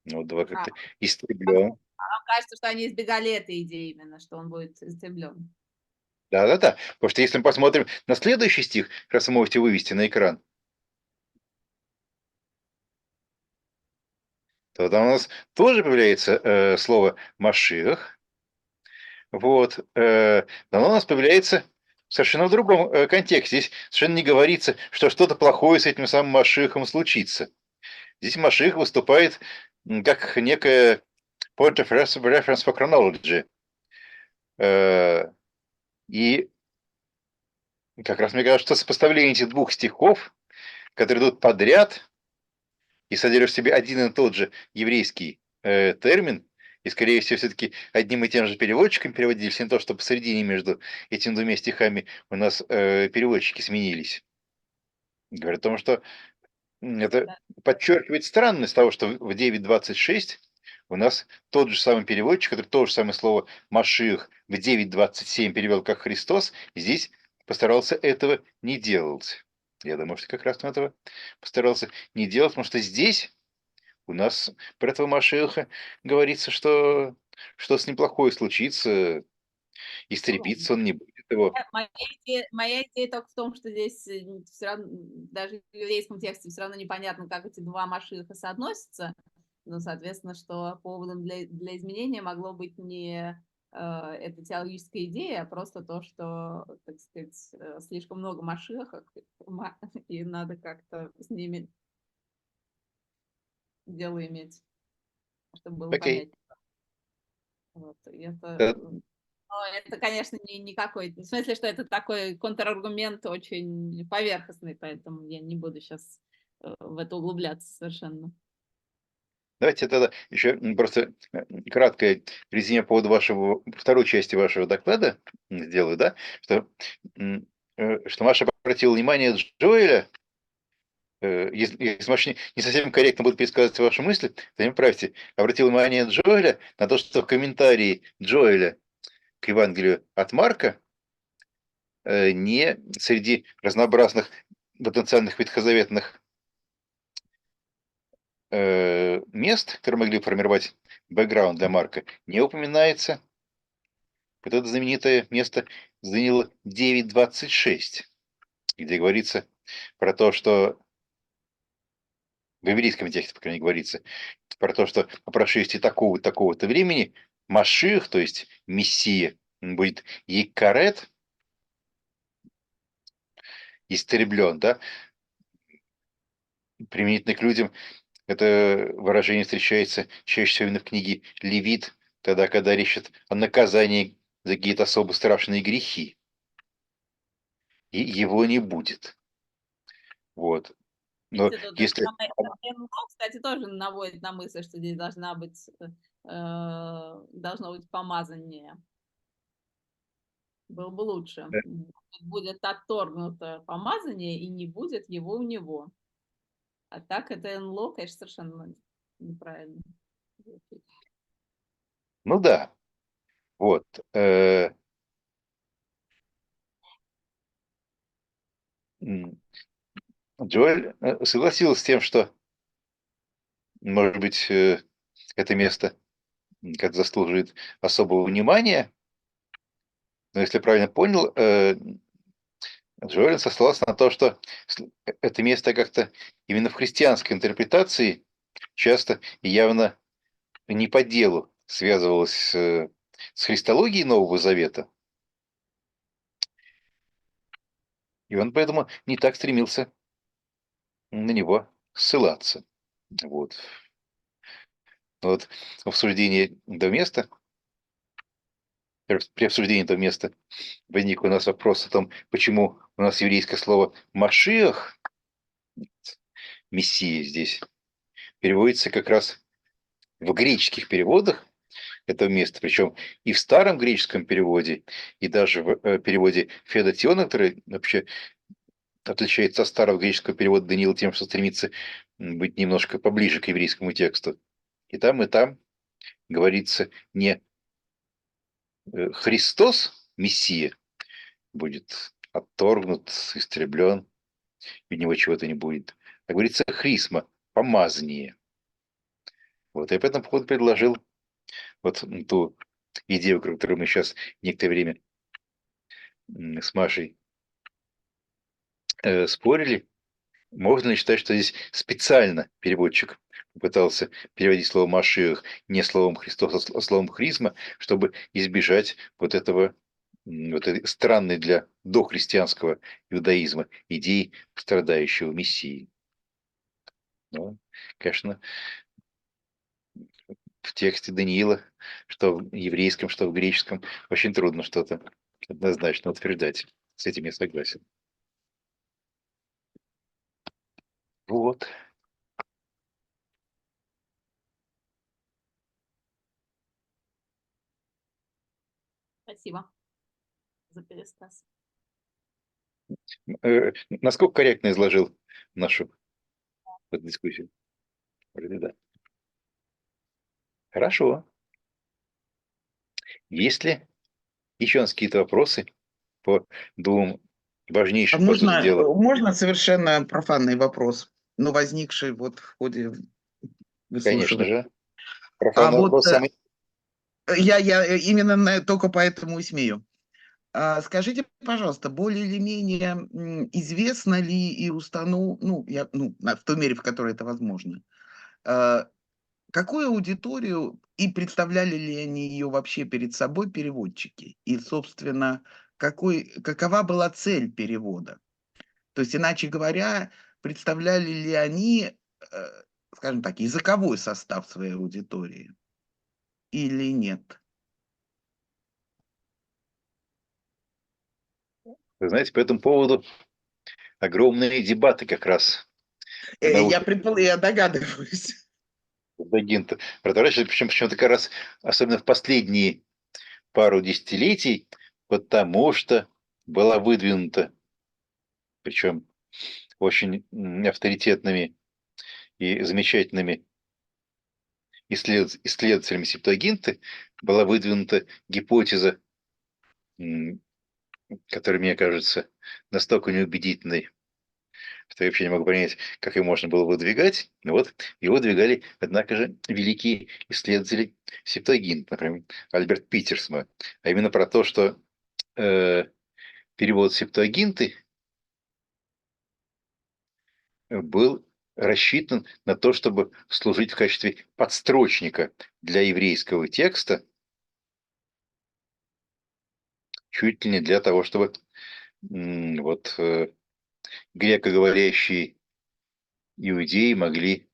ну, вот давай А, как-то истреблен. Вам кажется, что они избегали этой идеи именно, что он будет истреблен? Да-да-да. Потому что если мы посмотрим на следующий стих, как раз вы можете вывести на экран, то там у нас тоже появляется слово «машиах». Вот. Но оно у нас появляется совершенно в другом контексте. Здесь совершенно не говорится, что что-то плохое с этим самым Машиахом случится. Здесь Машиах выступает как некая point of reference for chronology. И как раз мне кажется, что сопоставление этих двух стихов, которые идут подряд и содержат в себе один и тот же еврейский термин, и, скорее всего, все-таки одним и тем же переводчиком переводились, не то, что посередине между этими двумя стихами у нас переводчики сменились. Говорят о том, что это Да. подчеркивает странность того, что в 9:26 у нас тот же самый переводчик, который то же самое слово «машиах» в 9:27 перевел как «Христос», здесь постарался этого не делать. Я думаю, что как раз он этого постарался не делать, потому что здесь у нас про этого Машиаха говорится, что с ним плохое случится, истребиться он не будет его. Моя идея только в том, что здесь все равно, даже в еврейском тексте все равно непонятно, как эти два Машиаха соотносятся. Ну, соответственно, что поводом для изменения могло быть не эта теологическая идея, а просто то, что, так сказать, слишком много Машиахов, и надо как-то с ними дело иметь, чтобы было Окей. понятно. Вот, и Э, это, конечно, никакой, в смысле, что это такой контраргумент очень поверхностный, поэтому я не буду сейчас в это углубляться совершенно. Давайте тогда еще просто краткое резюме по поводу второй части вашего доклада сделаю, да, что Маша обратила внимание Джоэля, если Маша не совсем корректно буду пересказывать ваши мысли, то не правьте, обратил внимание Джоэля на то, что в комментарии Джоэля к Евангелию от Марка не среди разнообразных потенциальных ветхозаветных мест, которые могли формировать бэкграунд для Марка, не упоминается вот это знаменитое место с Даниила 9:26, где говорится про то, что в еврейском тексте, по крайней мере, говорится про то, что по прошествии такого-то времени Машиах, то есть Мессия, он будет Екарет, истреблен, да, применительно к людям. Это выражение встречается чаще всего именно в книге Левит, тогда, когда речь идет о наказании за какие-то особо страшные грехи. И его не будет. Вот. Но Видите, тут если... ММО, кстати, тоже наводит на мысль, что здесь должно быть помазание. Было бы лучше. Будет отторгнуто помазание, и не будет его у него. А так это НЛО, конечно, совершенно неправильно. Ну да, вот. Джоэль согласился с тем, что, может быть, это место как заслуживает особого внимания, но если я правильно понял, Джоэль сослался на то, что это место как-то именно в христианской интерпретации часто и явно не по делу связывалось с христологией Нового Завета, и он поэтому не так стремился на него ссылаться. Вот. Вот в обсуждении этого места, при обсуждении этого места возник у нас вопрос о том, почему у нас еврейское слово «машиах», «мессия» здесь, переводится как раз в греческих переводах этого места, причем и в старом греческом переводе, и даже в переводе Федотиона, который вообще отличается от старого греческого перевода Даниила тем, что стремится быть немножко поближе к еврейскому тексту. И там говорится не Христос, Мессия, будет отторгнут, истреблен, и у него чего-то не будет. А говорится хрисма, помазание. Вот, я по этому поводу предложил вот ту идею, которую мы сейчас некоторое время с Машей спорили. Можно ли считать, что здесь специально переводчик попытался переводить слово «машиах» не словом «Христос», а словом «хризма», чтобы избежать вот этого вот этой странной для дохристианского иудаизма идеи страдающего Мессии. Но, конечно, в тексте Даниила, что в еврейском, что в греческом, очень трудно что-то однозначно утверждать. С этим я согласен. Вот. Спасибо за пересказ. Насколько корректно изложил нашу дискуссию? Вроде да. Хорошо. Есть ли еще у нас какие-то вопросы по двум А важнейшим, по сути дела? можно совершенно профанный вопрос, но возникший вот в ходе Конечно выслушивания? же. А Профанный вот вопрос самый... я именно только поэтому и смею. Скажите, пожалуйста, более или менее известно ли и в той мере, в которой это возможно, а, какую аудиторию и представляли ли они ее вообще перед собой переводчики? И, собственно, какова была цель перевода? То есть, иначе говоря, представляли ли они, скажем так, языковой состав своей аудитории или нет? Вы знаете, по этому поводу огромные дебаты как раз в науке. Я догадываюсь. Дагинта разворачивается, причем почему-то как раз, особенно в последние пару десятилетий, потому что была выдвинута, причем очень авторитетными и замечательными исследователями Септуагинты, была выдвинута гипотеза, которая мне кажется настолько неубедительной, что я вообще не могу понять, как ее можно было выдвигать. Но вот его выдвигали, однако же, великие исследователи Септуагинт, например, Альберт Питерсма, а именно про то, что перевод Септуагинты был рассчитан на то, чтобы служить в качестве подстрочника для еврейского текста, чуть ли не для того, чтобы грекоговорящие иудеи могли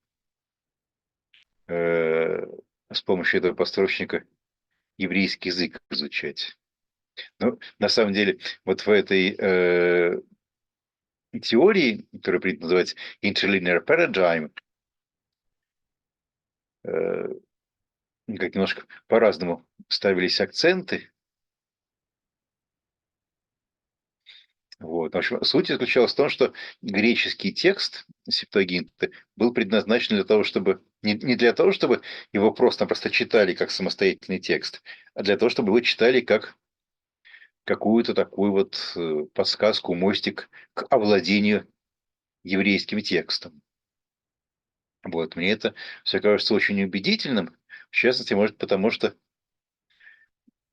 с помощью этого подстрочника еврейский язык изучать. Ну, на самом деле, вот в этой теории, которую принято называть interlinear paradigm, как немножко по-разному ставились акценты. Вот. В общем, суть заключалась в том, что греческий текст Септуагинты был предназначен для того, чтобы Не для того, чтобы его просто-напросто читали как самостоятельный текст, а для того, чтобы его читали как какую-то такую вот подсказку, мостик к овладению еврейским текстом. Вот, мне это все кажется очень убедительным, в частности, может, потому что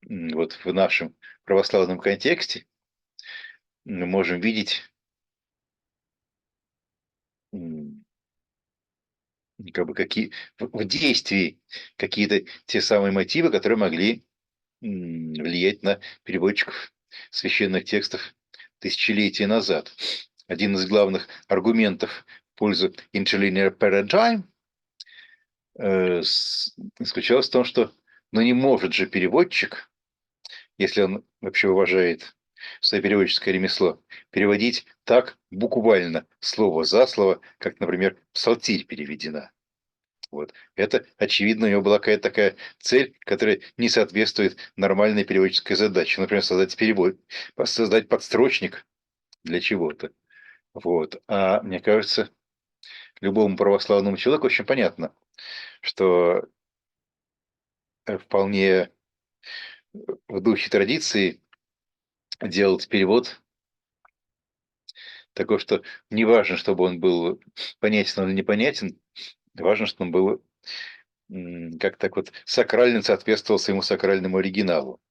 вот в нашем православном контексте мы можем видеть как бы в действии какие-то те самые мотивы, которые могли влиять на переводчиков священных текстов тысячелетия назад. Один из главных аргументов в пользу interlinear paradigm заключался в том, что не может же переводчик, если он вообще уважает свое переводческое ремесло, переводить так буквально, слово за слово, как, например, псалтирь переведена. Вот. Это, очевидно, у него была какая-то такая цель, которая не соответствует нормальной переводческой задаче. Например, создать подстрочник для чего-то. Вот. А мне кажется, любому православному человеку очень понятно, что вполне в духе традиции делать перевод такой, что не важно, чтобы он был понятен или непонятен, важно, чтобы он был как так вот сакрально соответствовал своему сакральному оригиналу.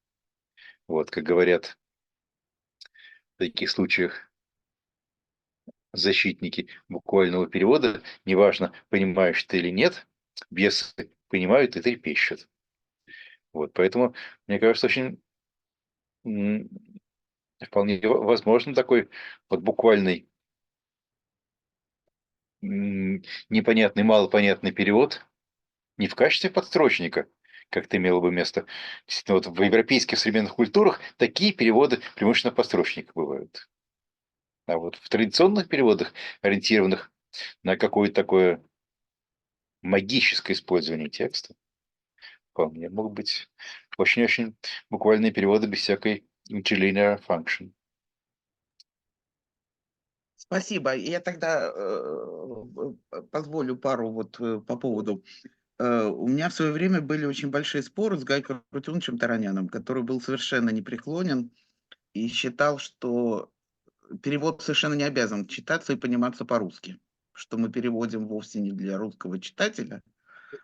Вот, как говорят в таких случаях защитники буквального перевода, неважно, понимаешь ты или нет, бесы понимают и трепещут. Вот, поэтому, мне кажется, очень вполне возможно такой вот буквальный непонятный, малопонятный перевод не в качестве подстрочника, как это имело бы место. Действительно, вот в европейских современных культурах такие переводы преимущественно подстрочника бывают. А вот в традиционных переводах, ориентированных на какое-то такое магическое использование текста, вполне могут быть очень-очень буквальные переводы без всякой interlinear function. Спасибо. Я тогда позволю пару по поводу. У меня в свое время были очень большие споры с Гайко Рутюновичем Тараняном, который был совершенно непреклонен и считал, что перевод совершенно не обязан читаться и пониматься по-русски, что мы переводим вовсе не для русского читателя.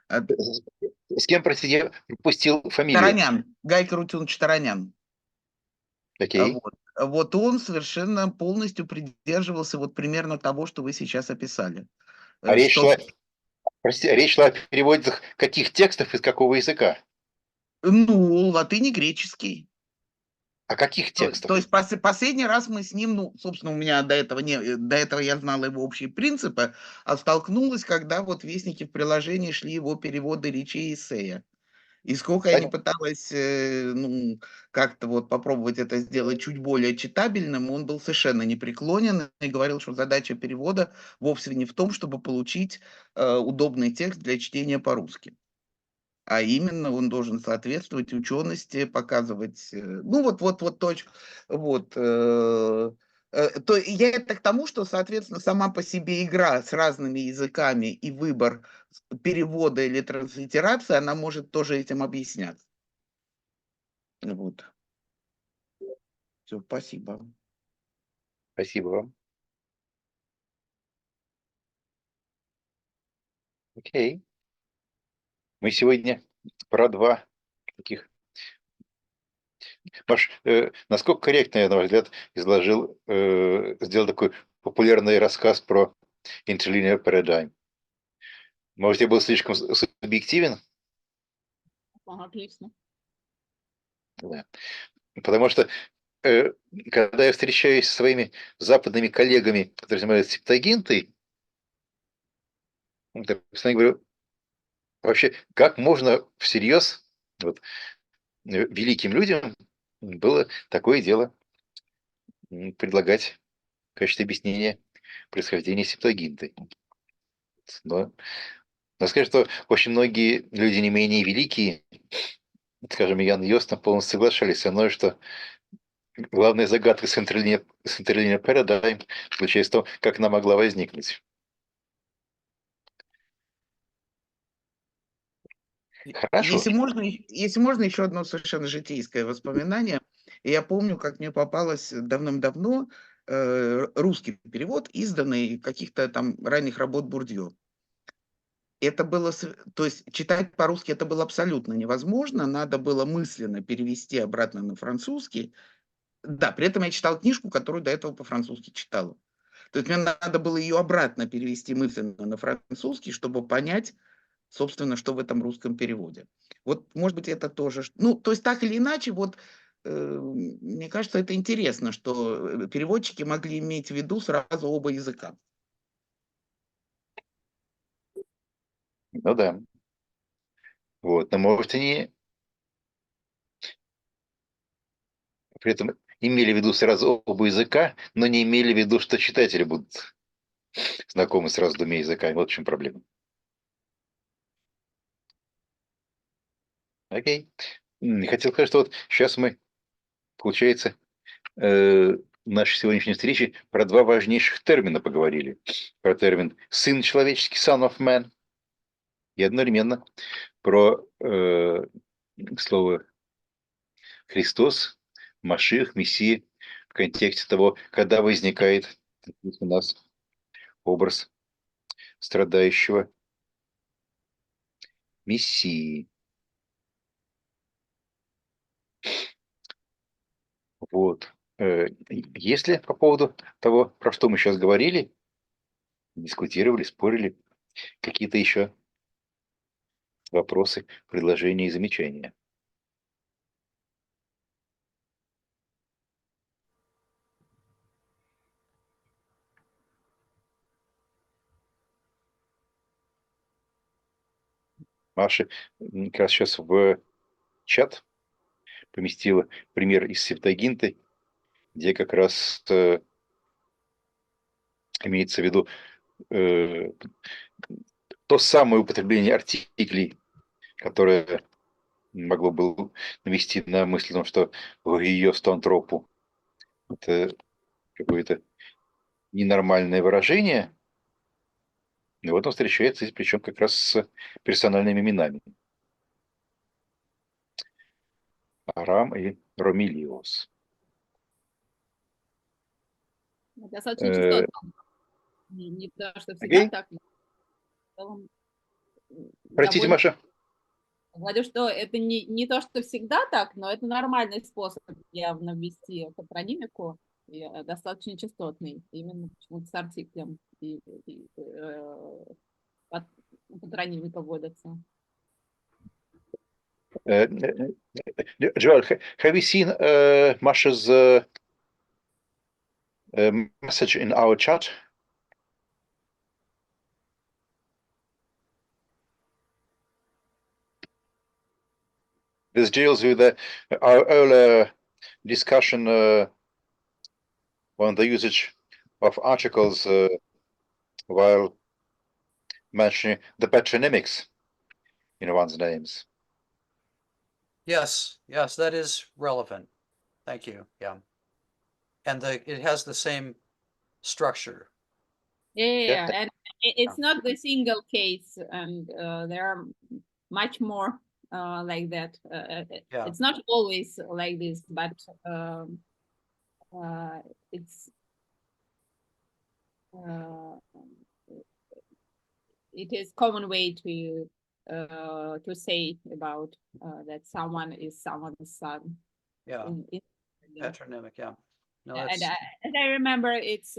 С кем, простите, я пропустил фамилию? Таранян, Гайко Рутюнович Таранян. Окей. Вот он совершенно полностью придерживался вот примерно того, что вы сейчас описали. А речь шла, простите, речь шла о переводах каких текстов из какого языка? Ну, латынь и греческий. А каких текстов? То есть последний раз мы с ним, ну, собственно, у меня до этого я знала его общие принципы, а столкнулась, когда вот вестники в приложении шли его переводы речей и эсseя. И сколько я не пыталась, ну, как-то вот попробовать это сделать чуть более читабельным, он был совершенно непреклонен и говорил, что задача перевода вовсе не в том, чтобы получить удобный текст для чтения по-русски. А именно он должен соответствовать учености, показывать, ну вот точно, то я это к тому, что, соответственно, сама по себе игра с разными языками и выбор перевода или транслитерации, она может тоже этим объясняться. Вот. Все, спасибо. Спасибо вам. Окей. Мы сегодня про два таких. Маш, насколько корректно я, на ваш взгляд, сделал такой популярный рассказ про interlinear paradigm? Может, я был слишком субъективен? Отлично. Да. Потому что, когда я встречаюсь со своими западными коллегами, которые занимаются септагинтой, я постоянно говорю, вообще, как можно всерьез вот, великим людям было такое дело предлагать в качестве объяснения происхождения септагинты. Но надо сказать, что очень многие люди не менее великие, скажем, Ян Йостон, полностью соглашались со мной, что главная загадка с Interlinear Paradigm заключается в том, как она могла возникнуть. Хорошо. Если можно, еще одно совершенно житейское воспоминание. Я помню, как мне попалось давным-давно русский перевод, изданный каких-то там ранних работ Бурдье. Это было, то есть читать по-русски это было абсолютно невозможно, надо было мысленно перевести обратно на французский. Да, при этом я читал книжку, которую до этого по-французски читал. То есть мне надо было ее обратно перевести мысленно на французский, чтобы понять, собственно, что в этом русском переводе. Вот, может быть, это тоже... Ну, то есть так или иначе, вот, мне кажется, это интересно, что переводчики могли иметь в виду сразу оба языка. Ну да. Вот. Но может они при этом имели в виду сразу оба языка, но не имели в виду, что читатели будут знакомы сразу с двумя языками. Вот в чем проблема. Окей. Хотел сказать, что вот сейчас мы, получается, в нашей сегодняшней встрече про два важнейших термина поговорили. Про термин «сын человеческий», son of man, и одновременно про слово Христос, Машиах, Мессия, в контексте того, когда возникает у нас образ страдающего Мессии. Вот. Если по поводу того, про что мы сейчас говорили, дискутировали, спорили, какие-то еще вопросы, предложения и замечания? Маша как раз сейчас в чат поместила пример из Септагинты, где как раз имеется в виду то самое употребление артиклей, которое могло бы навести на мысль о том, что ее стонтропу это какое-то ненормальное выражение. И вот он встречается, причем как раз с персональными именами. Арам и Ромилиос. Достаточно частотно. Не то, что всегда Окей. так. Но в целом Простите, довольно... Маша. Говорю, что это не то, что всегда так, но это нормальный способ явно ввести патронимику, и достаточно частотный, именно почему-то с артиклем и патронимика вводится. Joel, have you seen Masha's message in our chat? This deals with our earlier discussion on the usage of articles while mentioning the patronymics in one's names. Yes, yes, that is relevant. Thank you. Yeah. And it has the same structure. Yeah, and it's not the single case, and there are much more like that. Yeah. It's not always like this, but it's it is common way to say about that someone is someone's son. Yeah. In Patronymic. Yeah. No, and that's I remember it's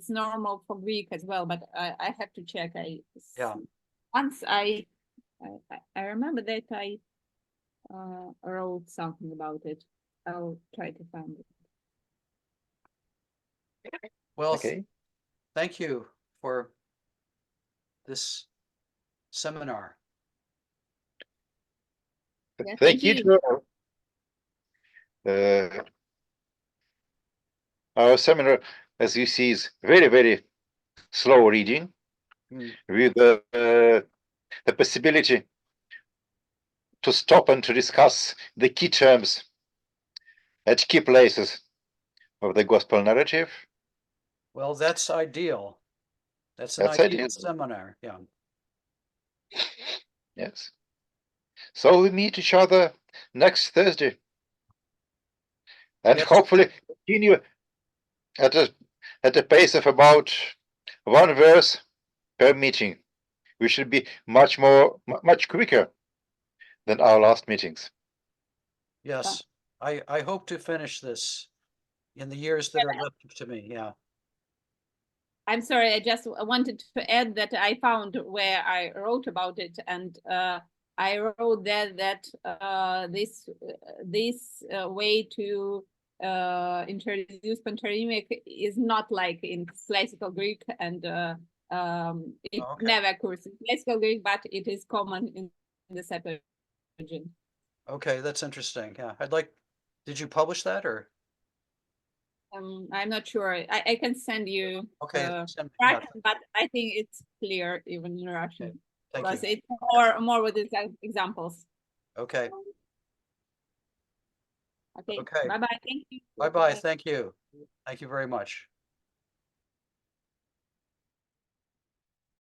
normal for Greek as well, but I have to check. Once I remember that I wrote something about it. I'll try to find it. well. Okay. Thank you for this seminar. Yeah, Thank you, Joel. Our seminar, as you see, is very, very slow reading with the possibility to stop and to discuss the key terms at key places of the gospel narrative. Well, that's ideal. That's an That's ideal ideal. seminar. Yeah. Yes. So we meet each other next Thursday. And Yes. hopefully continue at a pace of about one verse per meeting. We should be much quicker than our last meetings. Yes, I hope to finish this in the years that are left to me. Yeah. I'm sorry, I just wanted to add that I found where I wrote about it, and I wrote there that this way to introduce pantarimic is not like in classical Greek, and it Okay. never occurs in classical Greek, but it is common in the Septuagint. Okay, that's interesting. Yeah, did you publish that or? I'm not sure. I can send you Okay, Russian, yeah, but I think it's clear even in Russian. thank Because you. it's more with these examples. Okay, Okay. Okay. Bye bye. Thank you. bye-bye. Thank you. Thank you very much.